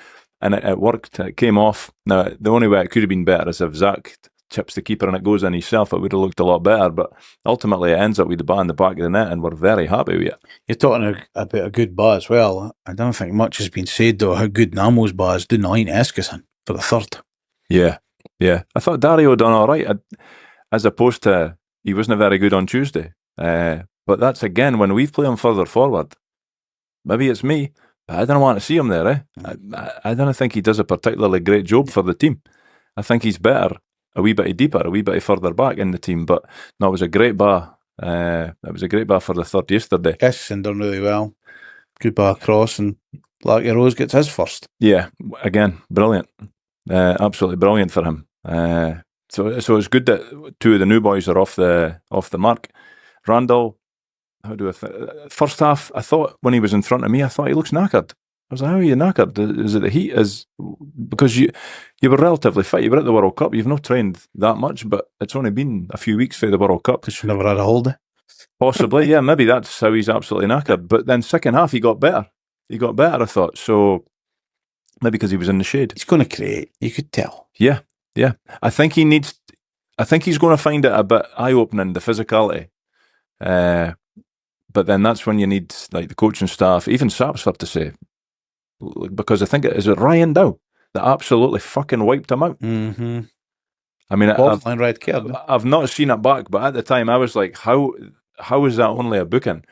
And it worked. It came off. Now, the only way it could have been better is if Zach chips the keeper and it goes in himself. It would have looked a lot better. But ultimately, it ends up with the ball in the back of the net, and we're very happy with it. You're talking about a good bar as well. I don't think much has been said, though, how good Namo's bar is doing 9 Eskison for the third. Yeah. I thought Dario done all right, as opposed to he wasn't very good on Tuesday. But that's, again, when we play him further forward. Maybe it's me, but I don't want to see him there. I don't think he does a particularly great job for the team. I think he's better a wee bit deeper, a wee bit further back in the team. But no, it was a great bar. It was a great bar for the third yesterday. Eskison done really well. Good bar across, and Larky Rose gets his first. Yeah, again, brilliant. Absolutely brilliant for him. So it's good that two of the new boys are off the mark. Randall, first half, I thought when he was in front of me, I thought he looks knackered. I was like, how are you knackered? Is it the heat? Because you were relatively fit. You were at the World Cup. You've not trained that much, but it's only been a few weeks for the World Cup. Because you never had a holiday. Possibly, yeah. Maybe that's how he's absolutely knackered. But then second half, he got better. I thought. So maybe because he was in the shade. He's going to create. You could tell. Yeah. I think he's going to find it a bit eye-opening, the physicality. But then that's when you need, like, the coaching staff, even Sapsford, to say, because I think is it Ryan Dow that absolutely fucking wiped him out. Mm-hmm. I mean, red card. I've not seen it back, but at the time I was like, how is that only a booking?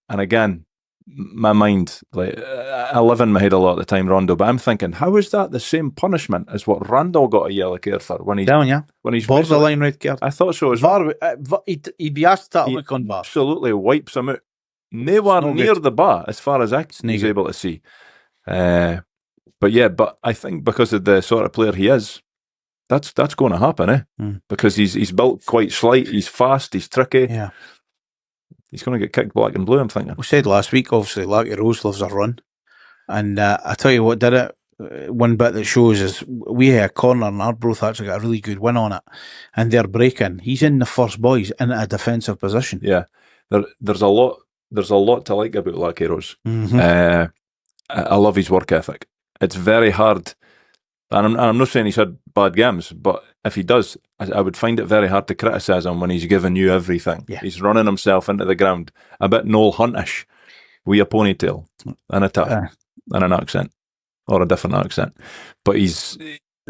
And again, my mind, like, I live in my head a lot of the time, Rondo, but I'm thinking, how is that the same punishment as what Randall got a yellow card for when he's borderline red card? I thought so as well. He'd be asked that look on VAR. Absolutely wipes him out. Nowhere near the bar, as far as I was able to see. But I think because of the sort of player he is, that's going to happen, because he's built quite slight, he's fast, he's tricky. Yeah. He's going to get kicked black and blue, I'm thinking. We said last week, obviously, Larky Rose loves a run. And I tell you what did it, one bit that shows is we had a corner and Arbroath actually got a really good win on it, and they're breaking. He's in the first boys into a defensive position. Yeah, there's a lot to like about Lucky Rose. I love his work ethic. It's very hard, and I'm not saying he's had bad games, but if he does, I would find it very hard to criticise him when he's giving you everything. Yeah. He's running himself into the ground, a bit Noel Huntish, with a ponytail and a tuck and an accent, or a different accent. But his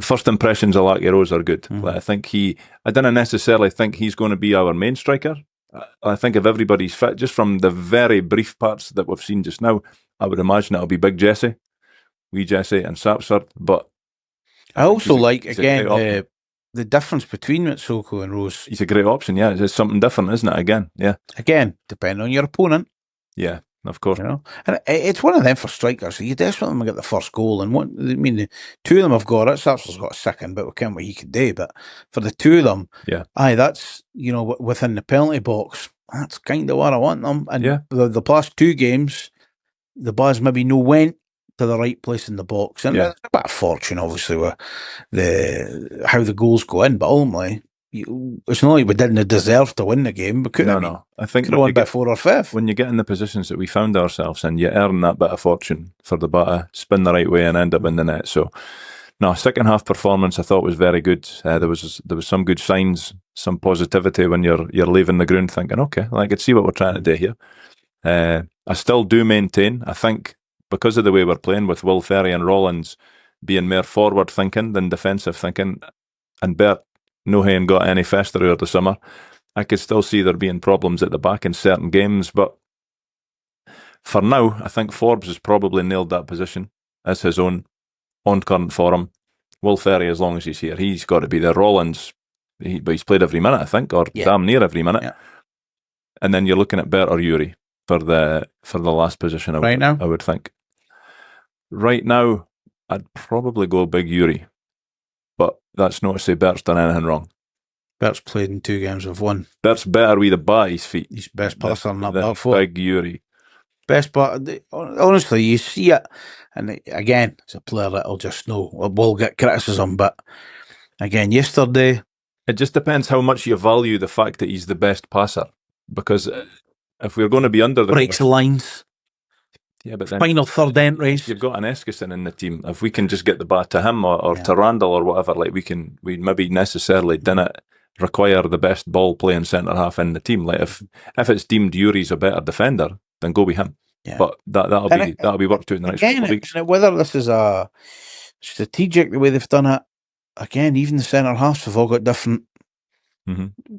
first impressions of Lucky Rose are good. Like, I didn't necessarily think he's going to be our main striker. I think if everybody's fit, just from the very brief parts that we've seen just now, I would imagine it'll be Big Jesse, wee Jesse and Sapsford. But I also like, again, the difference between Mitsoko and Rose. He's a great option, yeah. It's something different, isn't it? Again, yeah. Again, depending on your opponent. Yeah, of course. You know, and it's one of them for strikers. You desperately want to get the first goal, and the two of them have got it. Sapsford's got a second, but we can't what he could do. But for the two of them, that's within the penalty box. That's kind of what I want them. And the past two games, the bars maybe went to the right place in the box, and it's a bit of fortune, obviously, with how the goals go in. But ultimately, it's not like we didn't deserve to win the game. No. I think could have won by 4 or 5. When you get in the positions that we found ourselves in, you earn that bit of fortune for the bat to spin the right way and end up in the net. So, no, second half performance I thought was very good. There was some good signs, some positivity when you're leaving the ground thinking, okay, I could see what we're trying to do here. I still do maintain, I think, because of the way we're playing with Will Ferry and Rollins being more forward thinking than defensive thinking, and Bert no having got any faster over the summer, I could still see there being problems at the back in certain games. But for now, I think Forbes has probably nailed that position as his own on current form. Will Ferry, as long as he's here, he's got to be there. Rollins, but he's played every minute, I think, or damn near every minute. Yeah. And then you're looking at Bert or Yuri for the last position. I would think. Right now, I'd probably go Big Yuri, but that's not to say Bert's done anything wrong. Bert's played in 2 games of 1. Bert's better with the bat at his feet. He's best passer in that back foot. Big Yuri. Best, but honestly, you see it, and again, it's a player that'll just know. We'll get criticism, but again, yesterday... It just depends how much you value the fact that he's the best passer, because if we're going to be under the... Breaks the lines. Yeah, but then final third entries. You've got an Eskison in the team. If we can just get the bat to him or to Randall or whatever, we maybe necessarily didn't require the best ball playing centre half in the team. Like if it's deemed Yuri's a better defender, then go with him. Yeah. But that'll be worked out in the next couple of weeks. Whether this is a strategic the way they've done it, again, even the centre halves have all got different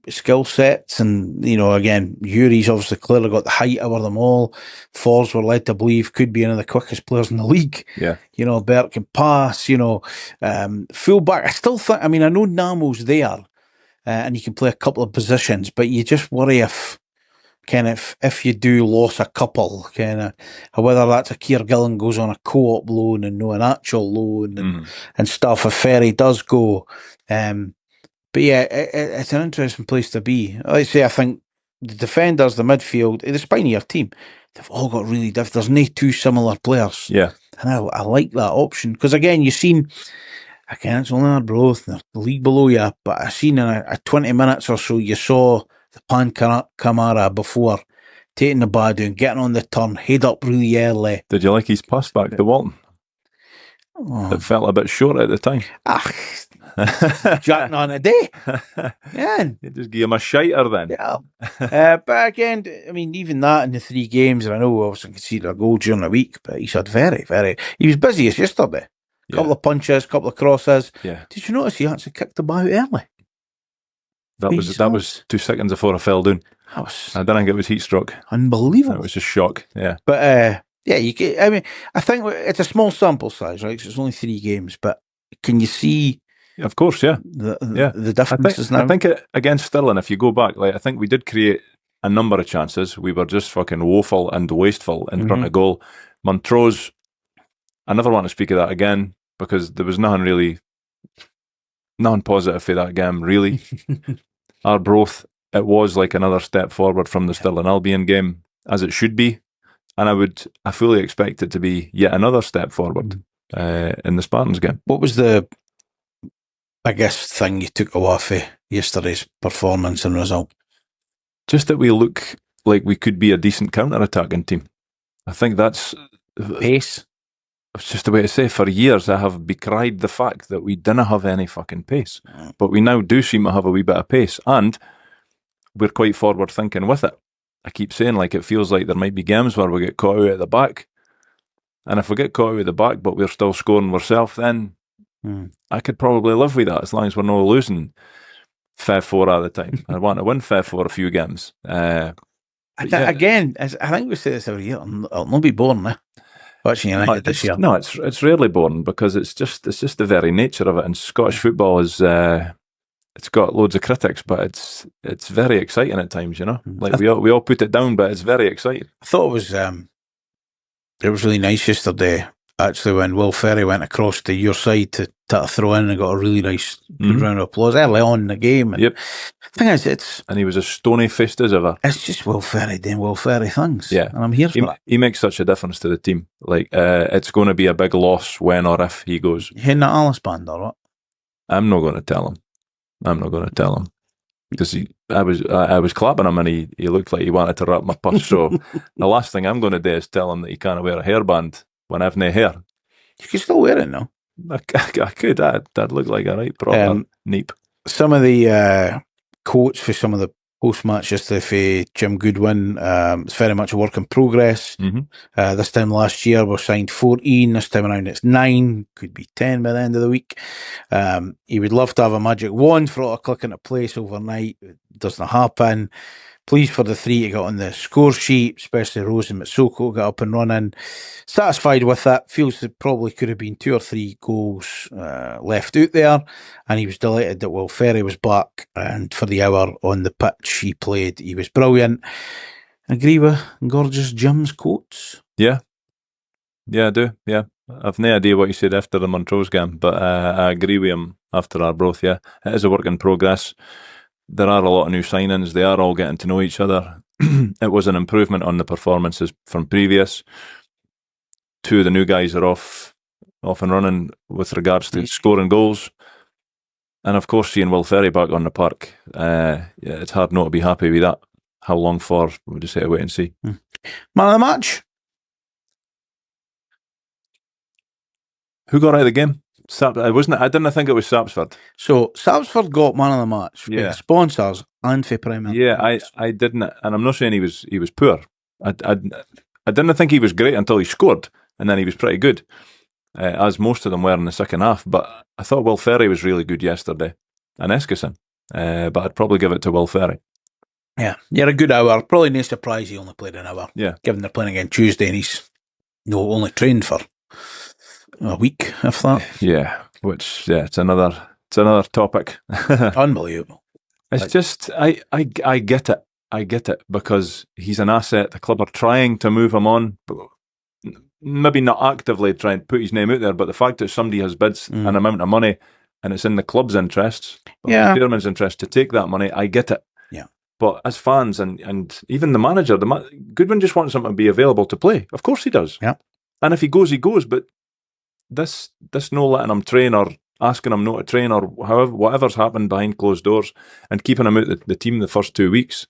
skill sets, and again, Yuri's obviously clearly got the height over them all. Forbes were led to believe could be one of the quickest players in the league. Yeah, Bert can pass. Full back. I still think. I know Namo's there, and he can play a couple of positions, but you just worry if you do lose a couple, whether that's a Keir Gillen goes on a co-op loan and no an actual loan and stuff. If Ferry does go. But yeah, it's an interesting place to be. Like I say, I think the defenders, the midfield, the spine of your team, they've all got really different. There's no 2 similar players. Yeah. And I like that option. Because again, you've seen, it's only Arbroath, the league below you, but I've seen in a 20 minutes or so, you saw the Pan Kamara before taking the ball down, getting on the turn, head up really early. Did you like his pass back to Walton? Oh. It felt a bit short at the time. Jacking on a day. Yeah. You just give him a shiter then. Yeah. But again, even that in the 3 games, and I know obviously I conceded a goal during the week, but he's had he was busy as yesterday. A couple of punches, a couple of crosses. Yeah. Did you notice he actually kicked the ball out early? That was 2 seconds before I fell down. I didn't think it was heat stroke. Unbelievable. It was just shock. Yeah. But you get, I think it's a small sample size, right? So it's only 3 games, but can you see? Of course, yeah. The differences now. I think against Stirling, if you go back, I think we did create a number of chances. We were just fucking woeful and wasteful in front of goal. Montrose, I never want to speak of that again because there was nothing positive for that game, really. Arbroath, it was like another step forward from the Stirling Albion game, as it should be. And I fully expect it to be yet another step forward. in the Spartans game. What was the biggest thing you took away from yesterday's performance and result? Just that we look like we could be a decent counter-attacking team. I think that's... Pace? It's just the way to say, for years I have decried the fact that we didn't have any fucking pace. But we now do seem to have a wee bit of pace, and we're quite forward thinking with it. I keep saying, like, it feels like there might be games where we get caught out at the back. And if we get caught out at the back, but we're still scoring ourselves, then I could probably live with that as long as we're not losing 5-4 all the time. I want to win 5-4 a few games. Again, I think we say this every year, it'll not be boring, watching United this year. No, it's rarely boring because it's just the very nature of it. And Scottish football is it's got loads of critics, but it's very exciting at times. You know, like we all put it down, but it's very exciting. I thought it was really nice yesterday. Actually, when Will Ferry went across to your side to throw in and got a really nice good round of applause early on in the game. And yep. The thing is, and he was as stony-faced as ever. It's just Will Ferry doing Will Ferry things. Yeah. And I'm here for it. He makes such a difference to the team. Like, it's going to be a big loss when or if he goes. You hitting that Alice band or what? I'm not going to tell him. Because I was clapping him and he looked like he wanted to wrap my purse. So the last thing I'm going to do is tell him that he can't wear a hairband when I've no hair. You can still wear it now. I could. That'd look like a right proper neep. Some of the quotes for some of the post-match yesterday for Jim Goodwin, it's very much a work in progress. This time last year we signed 14, this time around it's 9, could be 10 by the end of the week. He would love to have a magic wand for it to click into place overnight. It doesn't happen. Pleased for the 3 to get on the score sheet, especially Rose and Mitsoko got up and running. Satisfied with that. Feels there probably could have been 2 or 3 goals left out there. And he was delighted that Will Ferry was back. And for the hour on the pitch he played, he was brilliant. Agree with Gorgeous Jim's quotes? Yeah, I do. Yeah. I've no idea what he said after the Montrose game, but I agree with him after Arbroath. Yeah, it is a work in progress. There are a lot of new signings. They are all getting to know each other. It was an improvement on the performances from previous. 2 of the new guys are off and running with regards to scoring goals. And of course, seeing Will Ferry back on the park, it's hard not to be happy with that. How long for? We'll just have to wait and see. Man of the match? Who got out of the game? I didn't think it was Sapsford. So Sapsford got man of the match for the sponsors and for Prime Minister. Yeah, I didn't, and I'm not saying he was poor. I didn't think he was great until he scored, and then he was pretty good, as most of them were in the second half. But I thought Will Ferry was really good yesterday, and Eskison. But I'd probably give it to Will Ferry. Yeah, a good hour. Probably no surprise he only played an hour. Yeah, given they're playing again Tuesday, and he's only trained for a week, if that. Yeah, it's another topic. Unbelievable. It's just I get it. I get it because he's an asset. The club are trying to move him on, but maybe not actively trying to put his name out there. But the fact that somebody has bids an amount of money and it's in the club's interests, the chairman's interest to take that money, I get it. Yeah. But as fans and even the manager, Goodwin just wants him to be available to play. Of course he does. Yeah. And if he goes, he goes. But this no letting him train or asking him not to train or whatever's happened behind closed doors and keeping him out the team the first 2 weeks,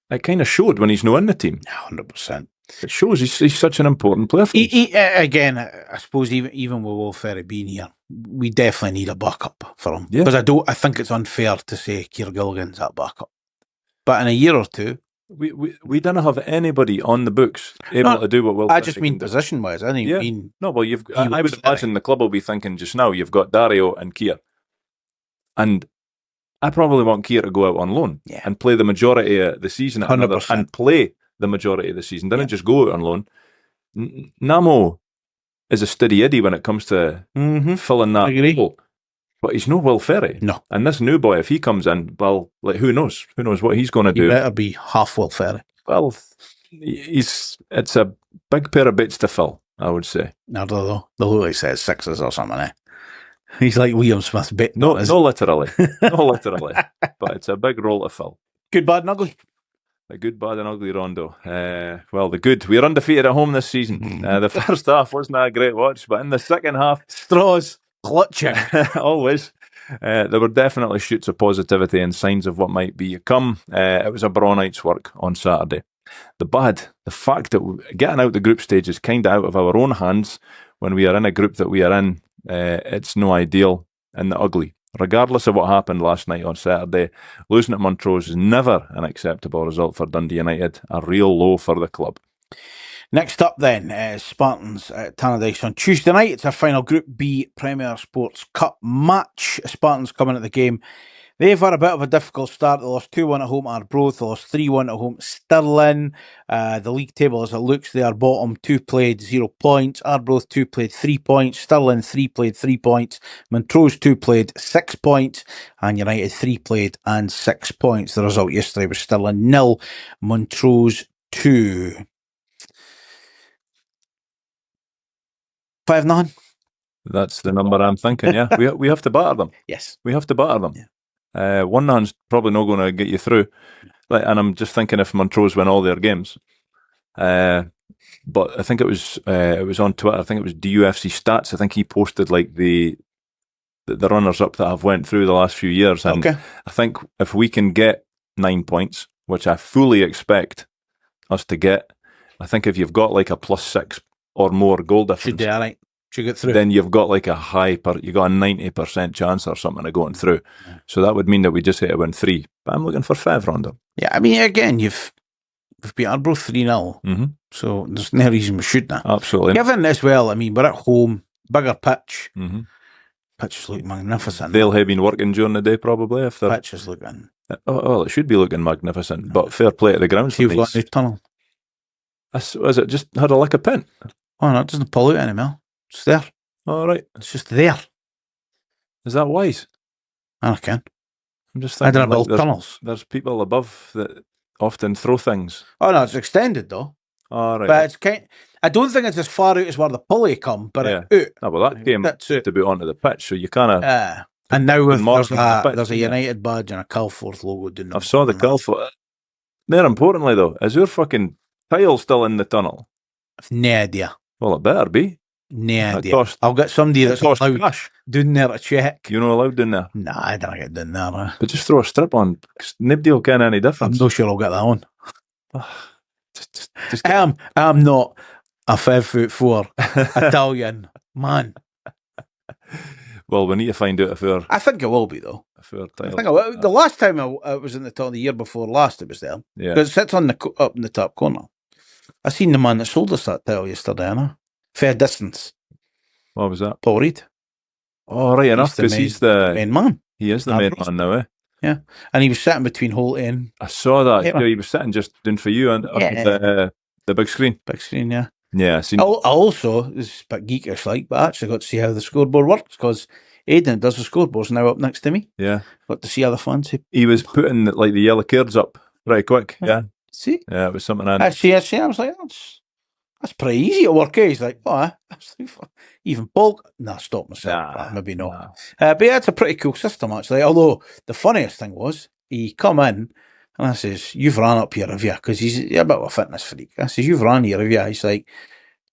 it kind of showed when he's not in the team. 100%. It shows he's such an important player for us. Again, I suppose even with Will Ferry being here, we definitely need a backup for him. Because I think it's unfair to say Keir Gilligan's that backup. But in a year or two, we don't have anybody on the books able to do what Will Ferry. I just mean position wise. I think no. Well, I would imagine the club will be thinking just now. You've got Dario and Keir, and I probably want Keir to go out on loan and play the majority of the season at another, and play the majority of the season. Didn't just go out on loan. Namo is a steady Eddie when it comes to filling that hole. But he's no Will Ferry. No. And this new boy, if he comes in, well, like who knows? Who knows what he's going to do? He better be half Will Ferry. Well, it's a big pair of bits to fill, I would say. No, the look says 6s or something, eh? He's like Liam Smith bit. No, literally. No, literally. But it's a big role to fill. Good, bad, and ugly. The good, bad and ugly rondo. Well, the good. We're undefeated at home this season. The first half wasn't a great watch, but in the second half... Straws clutching. Always. There were definitely shoots of positivity and signs of what might be to come. It was a braw night's work on Saturday. The bad, the fact that getting out the group stage is kind of out of our own hands when we are in a group that we are in. It's no ideal. And the ugly. Regardless of what happened last night on Saturday, losing at Montrose is never an acceptable result for Dundee United, a real low for the club. Next up then, Spartans at Tanna-dice on Tuesday night. It's our final Group B Premier Sports Cup match. Spartans coming at the game. They've had a bit of a difficult start. They lost 2-1 at home at Arbroath. They lost 3-1 at home Stirling. The league table as it looks, they are bottom. 2 played, 0 points. Arbroath 2 played, 3 points. Stirling 3 played, 3 points. Montrose 2 played, 6 points. And United 3 played and 6 points. The result yesterday was Stirling 0, Montrose 2. 5-9. That's the number I'm thinking, yeah. We have to batter them. Yes. We have to batter them. Yeah. 1-9's probably not going to get you through. And I'm just thinking if Montrose win all their games. But I think it was on Twitter. I think it was DUFC Stats. I think he posted like the runners up that have went through the last few years. And Okay. I think if we can get 9 points, which I fully expect us to get, I think if you've got like a +6 or more goal difference, Should do all right. Should get through. then you've got like you got a 90% chance or something of going through. Yeah. So that would mean that we just had to win 3. But I'm looking for 5, Rondo. Yeah, I mean, again, we've beat Arbroath 3-0. Mm-hmm. So there's no reason we shouldn't. Absolutely. Given as well, I mean, we're at home, bigger pitch. Mm-hmm. Pitches look magnificent. They'll have been working during the day probably. If they're... Pitch is looking. Well, it should be looking magnificent, but fair play to the grounds. You've got a new tunnel. Is it just had a lick of pint? Oh, no, it doesn't pull out anymore. It's there. All right. It's just there. Is that wise? I can. I'm just I thinking don't build tunnels. there's people above that often throw things. Oh, no, it's extended though. All right. But it's I don't think it's as far out as where the pulley come, but Yeah. it's out. No, well, that came to be onto the pitch, so you kind of... and now with the there's a United badge and a Calforth logo down I saw the Calforth. More importantly, though, is your fucking tile still in the tunnel? I've no idea. Well, it better be. No idea. I'll get somebody that's allowed down there to check. You're not allowed down there? Nah, I don't get down there. But just throw a strip on, 'cause nobody will get any difference. I'm not sure I'll get that on. just I'm not a 5'4" Italian man. Well, we need to find out if we're... I think it will be, though. Tile. I think the last time I was in the tunnel, the year before last, it was there. Yeah. Because it sits on up in the top corner. I seen the man that sold us that tile yesterday, Anna. Fair distance. What was that? Paul Reed. Oh, right enough, because he's the main man. He is the main man now, eh? Yeah. And he was sitting between Holt and... I saw that. Yeah. He was sitting just doing for you and the big screen. Big screen, yeah. Yeah, I seen. I also, this is a bit geekish like, but I actually got to see how the scoreboard works because Aidan does the scoreboards now up next to me. Yeah. Got to see other fans. He was putting like the yellow cards up right quick. Yeah. See? Yeah, it was something I see. I was like, that's pretty easy to work, eh? He's like, even Paul... Nah, stop myself. Maybe not. Nah. But yeah, it's a pretty cool system, actually. Although, the funniest thing was, he come in, and I says, you've ran up here, have you? Because he's a bit of a fitness freak. I says, you've ran here, have you? He's like,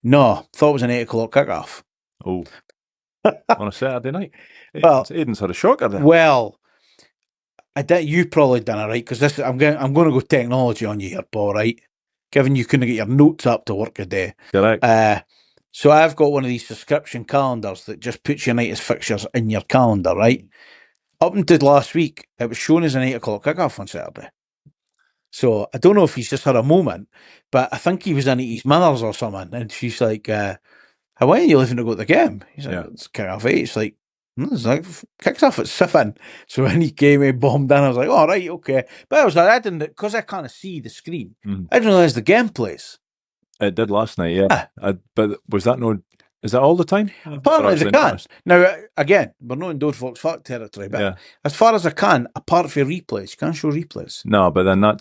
no, thought it was an 8 o'clock kick-off. Oh. On a Saturday night? Well, Aidan's had a shocker there. Well, you probably done it, right? Because I'm going to go technology on you here, Paul, right? Given you couldn't get your notes up to work a day. Correct. So I've got one of these subscription calendars that just puts United's fixtures in your calendar, right? Up until last week, it was shown as an 8 o'clock kickoff on Saturday. So I don't know if he's just had a moment, but I think he was in at his mother's or something, and she's like, how are you leaving to go to the game? He's like, it's kick off 8. It's like, kicks off at 7. So when he came in, bombed in, I was like, all right, okay. But I didn't, because I can't see the screen, I didn't realise the game plays. It did last night, yeah. But was that is that all the time? Apparently they can. Now, again, we're not in Dodfolk's Fact territory, but as far as I can, apart from replays, you can't show replays. No, but then I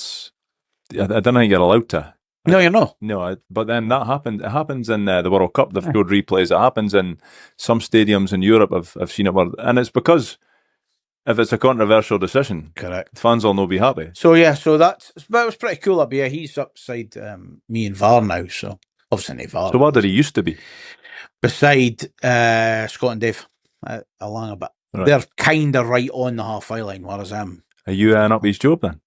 don't think you're allowed to. No, you're not. No, but then that happened. It happens in the World Cup. They've showed replays. It happens in some stadiums in Europe. I've seen it, and it's because if it's a controversial decision, Correct. fans will not be happy. So that was pretty cool. Up here, he's upside me and VAR now. So obviously not VAR. So where did he used to be? Beside Scott and Dave, along a bit. Right. They're kind of right on the halfway line, whereas I'm. Are you up his job then?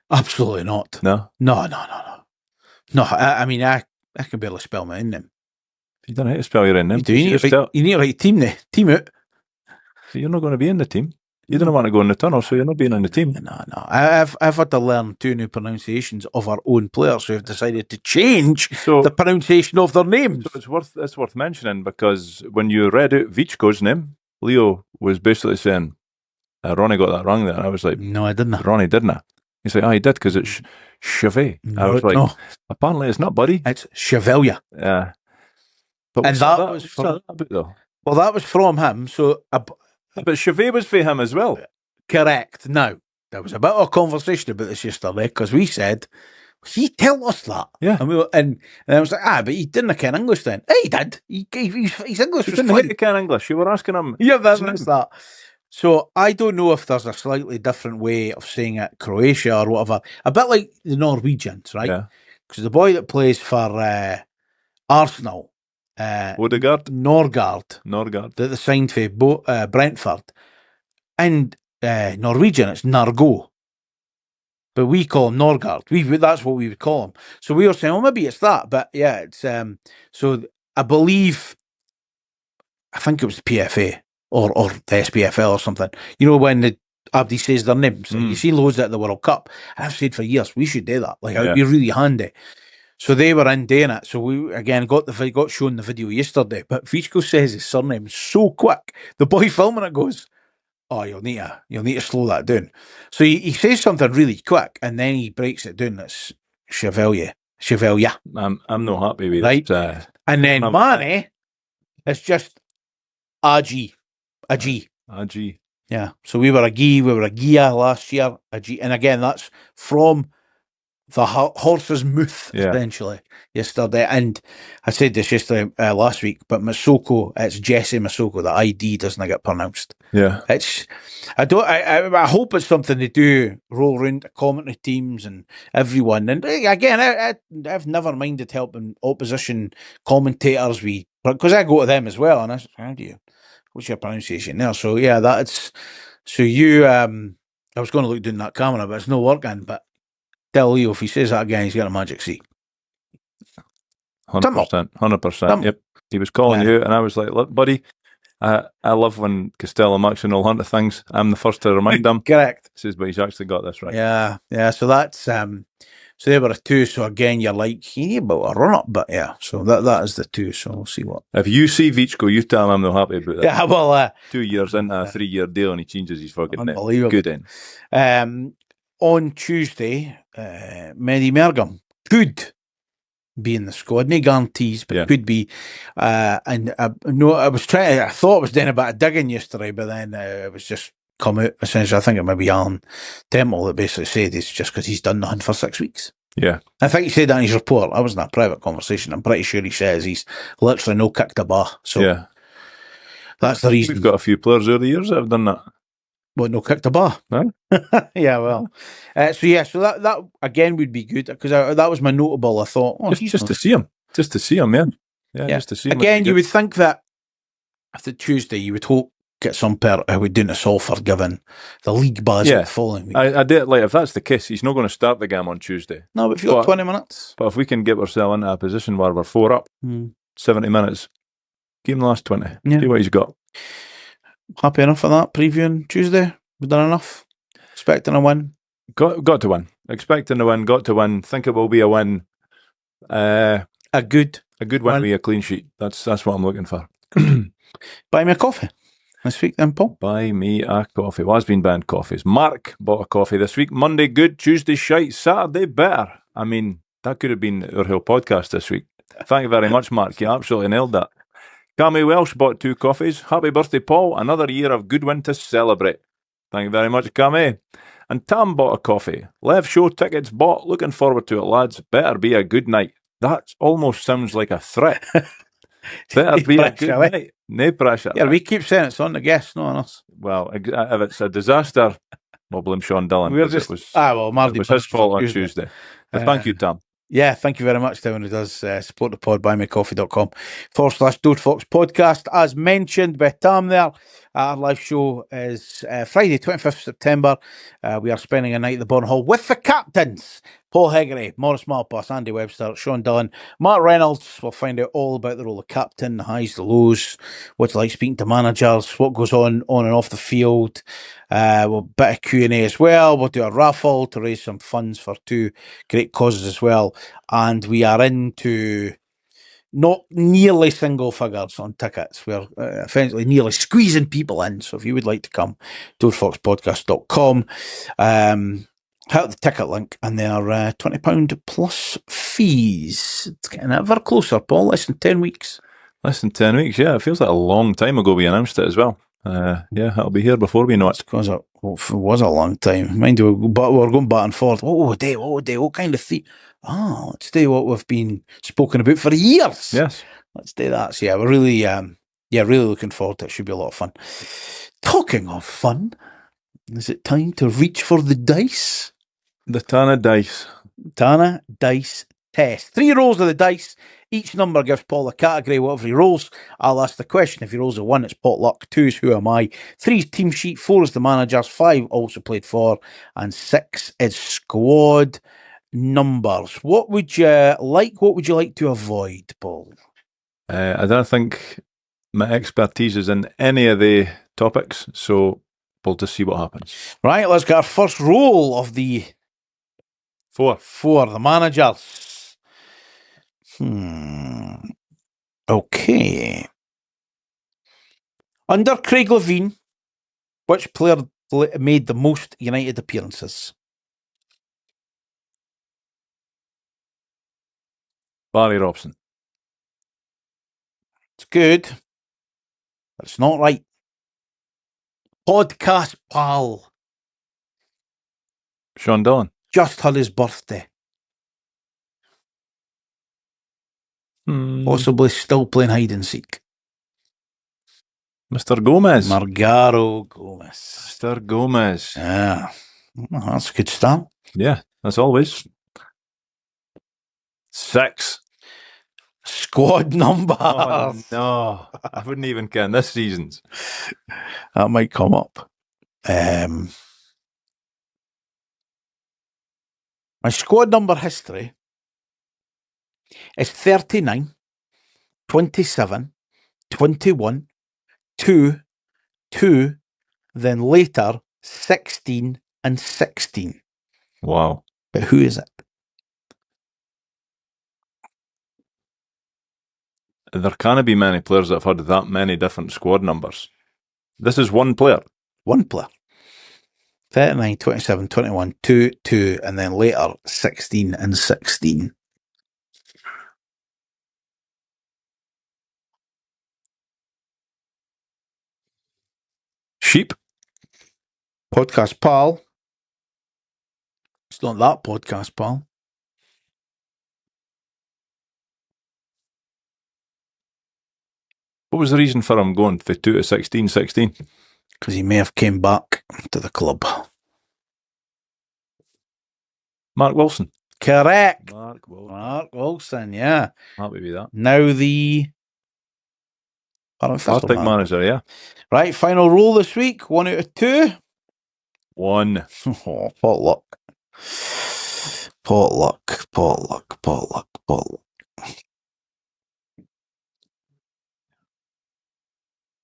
Absolutely not. No. No, I mean, I can barely spell my own name. You don't know how to spell your own name. You need to write team out. So you're not going to be in the team. You don't want to go in the tunnel, so you're not being in the team. No. I've had to learn 2 new pronunciations of our own players who have decided to change the pronunciation of their names. So it's worth mentioning, because when you read out Vichko's name, Leo was basically saying, Ronnie got that wrong there. And I was like, no, I didn't. Ronnie didn't. He's like, he did, because it's Chevet. I was like, apparently it's not, buddy. It's Chevalier. Yeah. But and that was from, though? Well, that was from him. So, but Chevet was for him as well. Correct. Now, there was a bit of a conversation about this yesterday, because we said, he tell us that. Yeah. And I was like, but he didn't ken English then. He did. His English was fine. He ken English. You were asking him. Yeah, that's that. So I don't know if there's a slightly different way of saying it, Croatia or whatever. A bit like the Norwegians, right? Yeah. Because the boy that plays for Arsenal, Norgard, that they signed for Brentford, and Norwegian, it's Nargo. But we call him Norgard. That's what we would call him. So we were saying, maybe it's that. But yeah, it's so I think it was the PFA or the SPFL or something. You know, when Abdi says their names, you see loads at the World Cup. And I've said for years, we should do that. Like, it would be really handy. So they were in doing it. So we again got shown the video yesterday. But Vichko says his surname so quick. The boy filming it goes, you'll need to slow that down. So he says something really quick, and then he breaks it down. It's Chevalier. I'm not happy with right? it. And then Manny, it's just A-G. Yeah. So we were a Gia last year, a G. And again, that's from the horse's mouth, essentially, yesterday. And I said this yesterday, last week, but Masoko, it's Jesse Masoko. The ID doesn't get pronounced. Yeah. I hope it's something they do, roll around the commentary teams and everyone. And again, I've never minded helping opposition commentators, because I go to them as well. And I said, what's your pronunciation there? So yeah, I was going to look down that camera, but it's no working. But tell Leo, if he says that again, he's got a magic C. 100%. Yep. He was calling you, and I was like, look, buddy, I love when Costello Maxon will hunt at things. I'm the first to remind him. Correct. He says, but he's actually got this right. Yeah. So that's so there were a 2. So again, you're like, you need about a run up, but yeah. So that is the 2. So we'll see what. If you see Vichko, you tell him I'm not happy about that. Yeah, well, 2 years into a 3-year deal, and he changes his fucking unbelievable. Good in. On Tuesday, Mehdi Mergam could be in the squad. No guarantees, but could be. And I thought I was doing a bit of digging yesterday, but then it was just come out. Essentially, I think it might be Alan Temple that basically said it's just because he's done nothing for 6 weeks. Yeah. I think he said that in his report. I was in a private conversation. I'm pretty sure he says he's literally no kicked a bar. So that's the reason. We've got a few players over the years that have done that. What, no kicked a bar? Huh? Yeah, well. So that again would be good, because that was my notable. I thought, just to see him. Just to see him, man. Yeah, just to see him. Again, you would think that after Tuesday, you would hope get some who would do us all for given the league budget following week. I did, like, if that's the case, he's not going to start the game on Tuesday. No, but if you've got 20 minutes. But if we can get ourselves into a position where we're 4 up, 70 minutes, give him the last 20. See what he's got. Happy enough for that previewing Tuesday? We've done enough? Expecting a win? Got to win. Expecting a win, got to win. Think it will be a win. A good win with a clean sheet. That's what I'm looking for. Buy me a coffee this week then, Paul. Buy me a coffee. Well, has been banned coffees. Mark bought a coffee this week. Monday good, Tuesday shite, Saturday better. I mean, that could have been our whole podcast this week. Thank you very much, Mark. You absolutely nailed that. Cammy Welsh bought 2 coffees. Happy birthday, Paul. Another year of good win to celebrate. Thank you very much, Cammy. And Tam bought a coffee. Lev show tickets bought. Looking forward to it, lads. Better be a good night. That almost sounds like a threat. Better be a good night. No pressure. Yeah, we keep saying it's on the guests, not on us. Well, if it's a disaster, we'll blame Sean Dillon. We're 'cause just it was, Mardy it was his fault on Tuesday. Tuesday. But thank you, Tom. Yeah, thank you very much to anyone who does support the pod. buymeacoffee.com/Fox podcast. As mentioned by Tam there, our live show is Friday, 25th September. We are spending a night at the Born Hall with the captains, Paul Hegarty, Maurice Malpass, Andy Webster, Sean Dillon, Mark Reynolds. We'll find out all about the role of captain, the highs, the lows, what it's like speaking to managers, what goes on and off the field. We'll bit of Q&A as well. We'll do a raffle to raise some funds for two great causes as well. And we are into not nearly single figures on tickets. We're essentially nearly squeezing people in. So if you would like to come, doorfoxpodcast.com. Hit the ticket link, and they are £20 plus fees. It's getting ever closer, Paul. Less than 10 weeks. Less than 10 weeks, yeah. It feels like a long time ago we announced it as well. Yeah, it'll be here before we know it. Because it was a long time. Mind you, but we're going back and forth. What would they? What kind of theme? Let's do what we've been spoken about for years. Yes. Let's do that. So yeah, we're really, really looking forward to it. Should be a lot of fun. Talking of fun, is it time to reach for the dice? The Tanna-dice Test. 3 rolls of the dice. Each number gives Paul a category. Whatever he rolls, I'll ask the question. If he rolls a 1, it's pot luck. 2 is who am I. 3 is team sheet. 4 is the managers. 5 also played for. And 6 is squad numbers. What would you like? What would you like to avoid, Paul? I don't think my expertise is in any of the topics, so we'll just see what happens. Right, let's get our first roll of the 4. the managers. Okay. Under Craig Levine, which player made the most United appearances? Barry Robson. It's good, but it's not right. Podcast pal. Sean Dillon. Just had his birthday. Possibly still playing hide and seek. Mr. Gomez. Margaro Gomez. Mr. Gomez. Yeah. Well, that's a good start. Yeah, as always. 6. Squad number. Oh, no. I wouldn't even count this season's. That might come up. My squad number history is 39, 27, 21, 2, 2, then later 16 and 16. Wow. But who is it? There can't be many players that have had that many different squad numbers. This is one player. One player. 39, 27, 21, 2, 2, and then later 16 and 16. Sheep. Podcast pal. It's not that podcast pal. What was the reason for him going for 2 to 16, 16? Because he may have came back to the club. Mark Wilson. Correct. Mark Wilson. Mark Wilson, yeah. Happy with that. Now the Arctic manager, yeah. Right, final roll this week. 1 out of 2. 1. Oh, potluck. Potluck, potluck, potluck, potluck.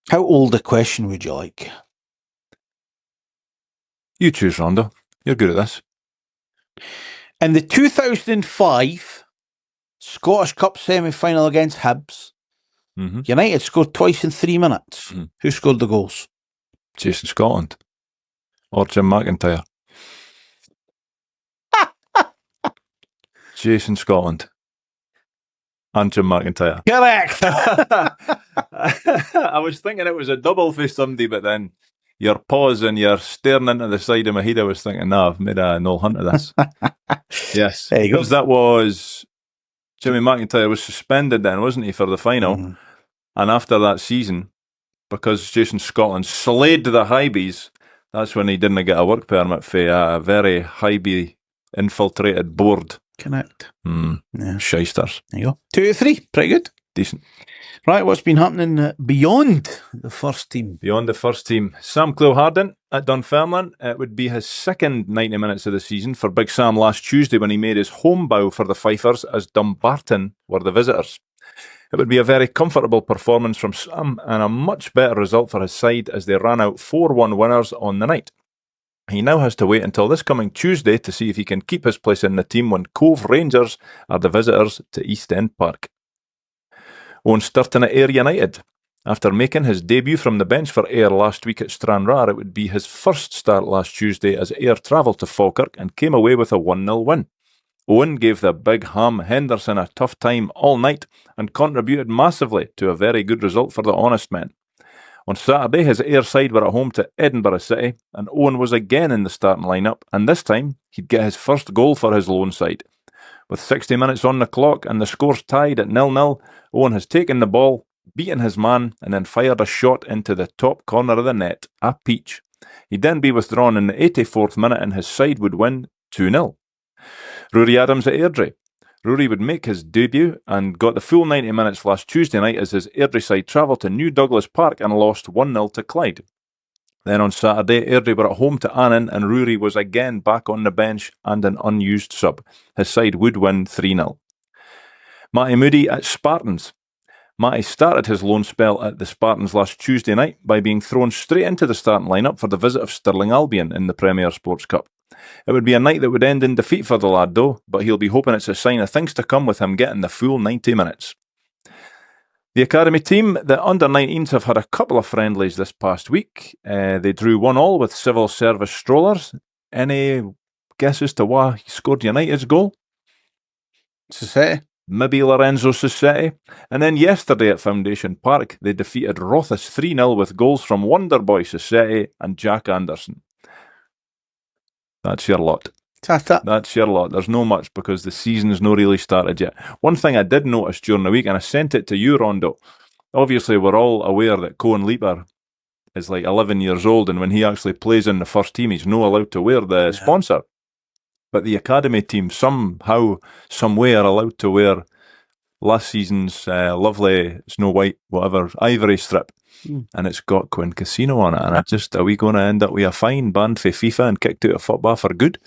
How old a question would you like? You choose, Rondo. You're good at this. In the 2005 Scottish Cup semi-final against Hibs, United scored twice in 3 minutes. Who scored the goals? Jason Scotland. Or Jim McIntyre. Jason Scotland. And Jim McIntyre. Correct. I was thinking it was a double for somebody, but then your pause and you're staring into the side of my head, I was thinking, no, I've made a null hunt of this. Yes. There you go. Because that was... Jimmy McIntyre was suspended then, wasn't he, for the final? And after that season, because Jason Scotland slayed the Highbees, that's when he didn't get a work permit for a very Highbee infiltrated board. Connect. Yeah. Shysters. There you go. 2 to 3. Pretty good. Decent. Right, what's been happening beyond the first team? Beyond the first team, Sam Clew-Hardin at Dunfermline. It would be his second 90 minutes of the season for Big Sam last Tuesday when he made his home bow for the Fifers as Dumbarton were the visitors. It would be a very comfortable performance from Sam and a much better result for his side as they ran out 4-1 winners on the night. He now has to wait until this coming Tuesday to see if he can keep his place in the team when Cove Rangers are the visitors to East End Park. Owen Sturton at Ayr United. After making his debut from the bench for Ayr last week at Stranraer, it would be his first start last Tuesday as Ayr travelled to Falkirk and came away with a 1-0 win. Owen gave the big ham Henderson a tough time all night and contributed massively to a very good result for the honest men. On Saturday, his Ayr side were at home to Edinburgh City, and Owen was again in the starting lineup, and this time he'd get his first goal for his lone side. With 60 minutes on the clock and the scores tied at 0-0, Owen has taken the ball, beaten his man, and then fired a shot into the top corner of the net, a peach. He'd then be withdrawn in the 84th minute and his side would win 2-0. Rory Adams at Airdrie. Rory would make his debut and got the full 90 minutes last Tuesday night as his Airdrie side travelled to New Douglas Park and lost 1-0 to Clyde. Then on Saturday, Airdrie were at home to Annan and Rory was again back on the bench and an unused sub. His side would win 3-0. Matty Moody at Spartans. Matty started his loan spell at the Spartans last Tuesday night by being thrown straight into the starting lineup for the visit of Stirling Albion in the Premier Sports Cup. It would be a night that would end in defeat for the lad though, but he'll be hoping it's a sign of things to come with him getting the full 90 minutes. The academy team, the under-19s, have had a couple of friendlies this past week. They drew 1-1 with Civil Service Strollers. Any guesses to why he scored United's goal? Society. Maybe Lorenzo Sassetti. And then yesterday at Foundation Park, they defeated Rothes 3-0 with goals from Wonderboy Sassetti and Jack Anderson. That's your lot. That's your lot. There's no much because the season's not really started yet. One thing I did notice during the week, and I sent it to you, Rondo. Obviously, we're all aware that Cohen Leaper is like 11 years old, and when he actually plays in the first team, he's not allowed to wear the sponsor. But the academy team somehow, someway are allowed to wear last season's lovely Snow White, whatever, ivory strip. And it's got Quinn Casino on it. And are we going to end up with a fine banned for FIFA and kicked out of football for good?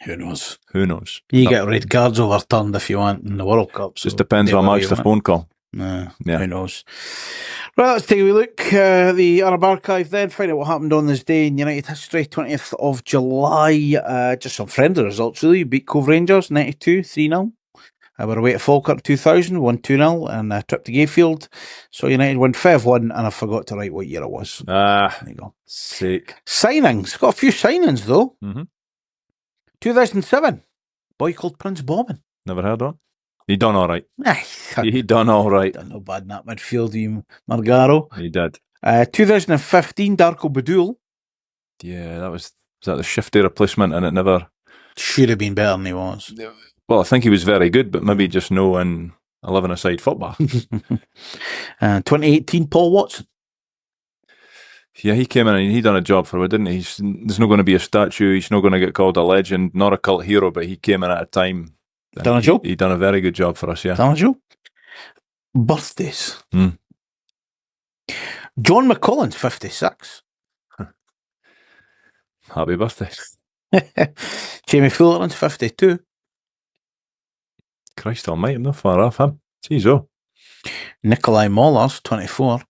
Who knows? Who knows? You get red cards overturned if you want in the World Cup. So just depends on how much the phone call. Yeah. Who knows? Right, let's take a wee look. The Arab Archive then, find out what happened on this day in United history, 20th of July. Just some friendly results, really. Beat Cove Rangers, 92, 3-0. We're away at Falkirk 2000, won 2-0, and a trip to Gayfield. So United won 5-1, and I forgot to write what year it was. There you go. Sick. Signings. Got a few signings, though. 2007. Boy called Prince Bobbin. Never heard of him. He done all right. He done all right. Done no bad in that midfield, you Margaro. He did. 2015, Darko Badul. Yeah, was that the shifty replacement, and it never... Should have been better than he was. Well, I think he was very good, but maybe just no in 11-a-side football. 2018, Paul Watson. Yeah, he came in and he done a job for it, didn't he? There's not going to be a statue. He's not going to get called a legend, not a cult hero, but he came in at a time. Done a job? He done a very good job for us, yeah. Done a job? Birthdays. John McCullen's 56. Happy birthday. Jamie Fullerton's 52. Christ almighty, I'm not far off him. Jeez, oh. Nikolai Moller's 24.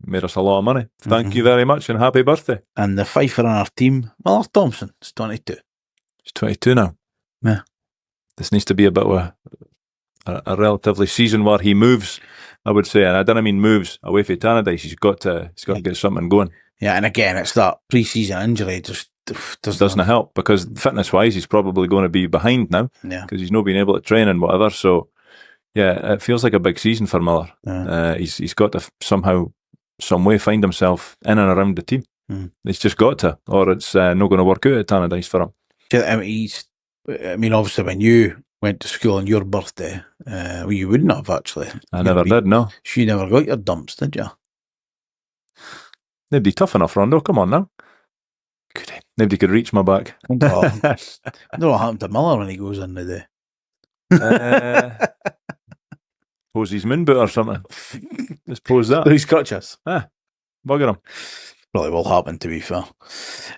Made us a lot of money. Thank you very much and happy birthday. And the fifer on our team, Miller Thompson, is 22. He's 22 now. Yeah. This needs to be a bit of a relatively season where he moves, I would say. And I don't mean moves away from Tanna-dice. He's got to get something going. Yeah, and again, it's that pre-season injury just doesn't help because fitness-wise, he's probably going to be behind now because he's not been able to train and whatever. So, yeah, it feels like a big season for Miller. Yeah. He's got to somehow, some way, find himself in and around the team. He's just got to, or it's not going to work out at Tanna-dice for him. I mean, obviously, when you went to school on your birthday. Well, you wouldn't have, actually. I never did, no. She never got your dumps, did you? Nobody tough enough, Rondo. Come on now. Nobody could reach my back. I don't know what happened to Miller when he goes in the day. Pose his moon boot or something. Just pose that. These crutches. Bugger him. Probably will happen, to be fair.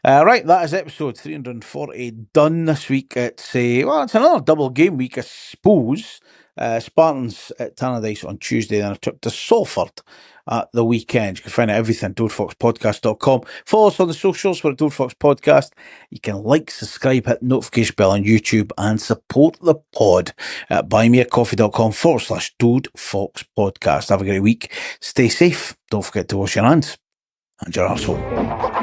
Right, that is episode 340 done this week. It's another double game week, I suppose. Spartans at Tanna-dice on Tuesday, then a trip to Salford at the weekend. You can find out everything at doorfoxpodcast.com. Follow us on the socials for Doorfox Podcast. You can like, subscribe, hit the notification bell on YouTube, and support the pod at buymeacoffee.com/Doorfox Podcast. Have a great week. Stay safe. Don't forget to wash your hands and your arsehole.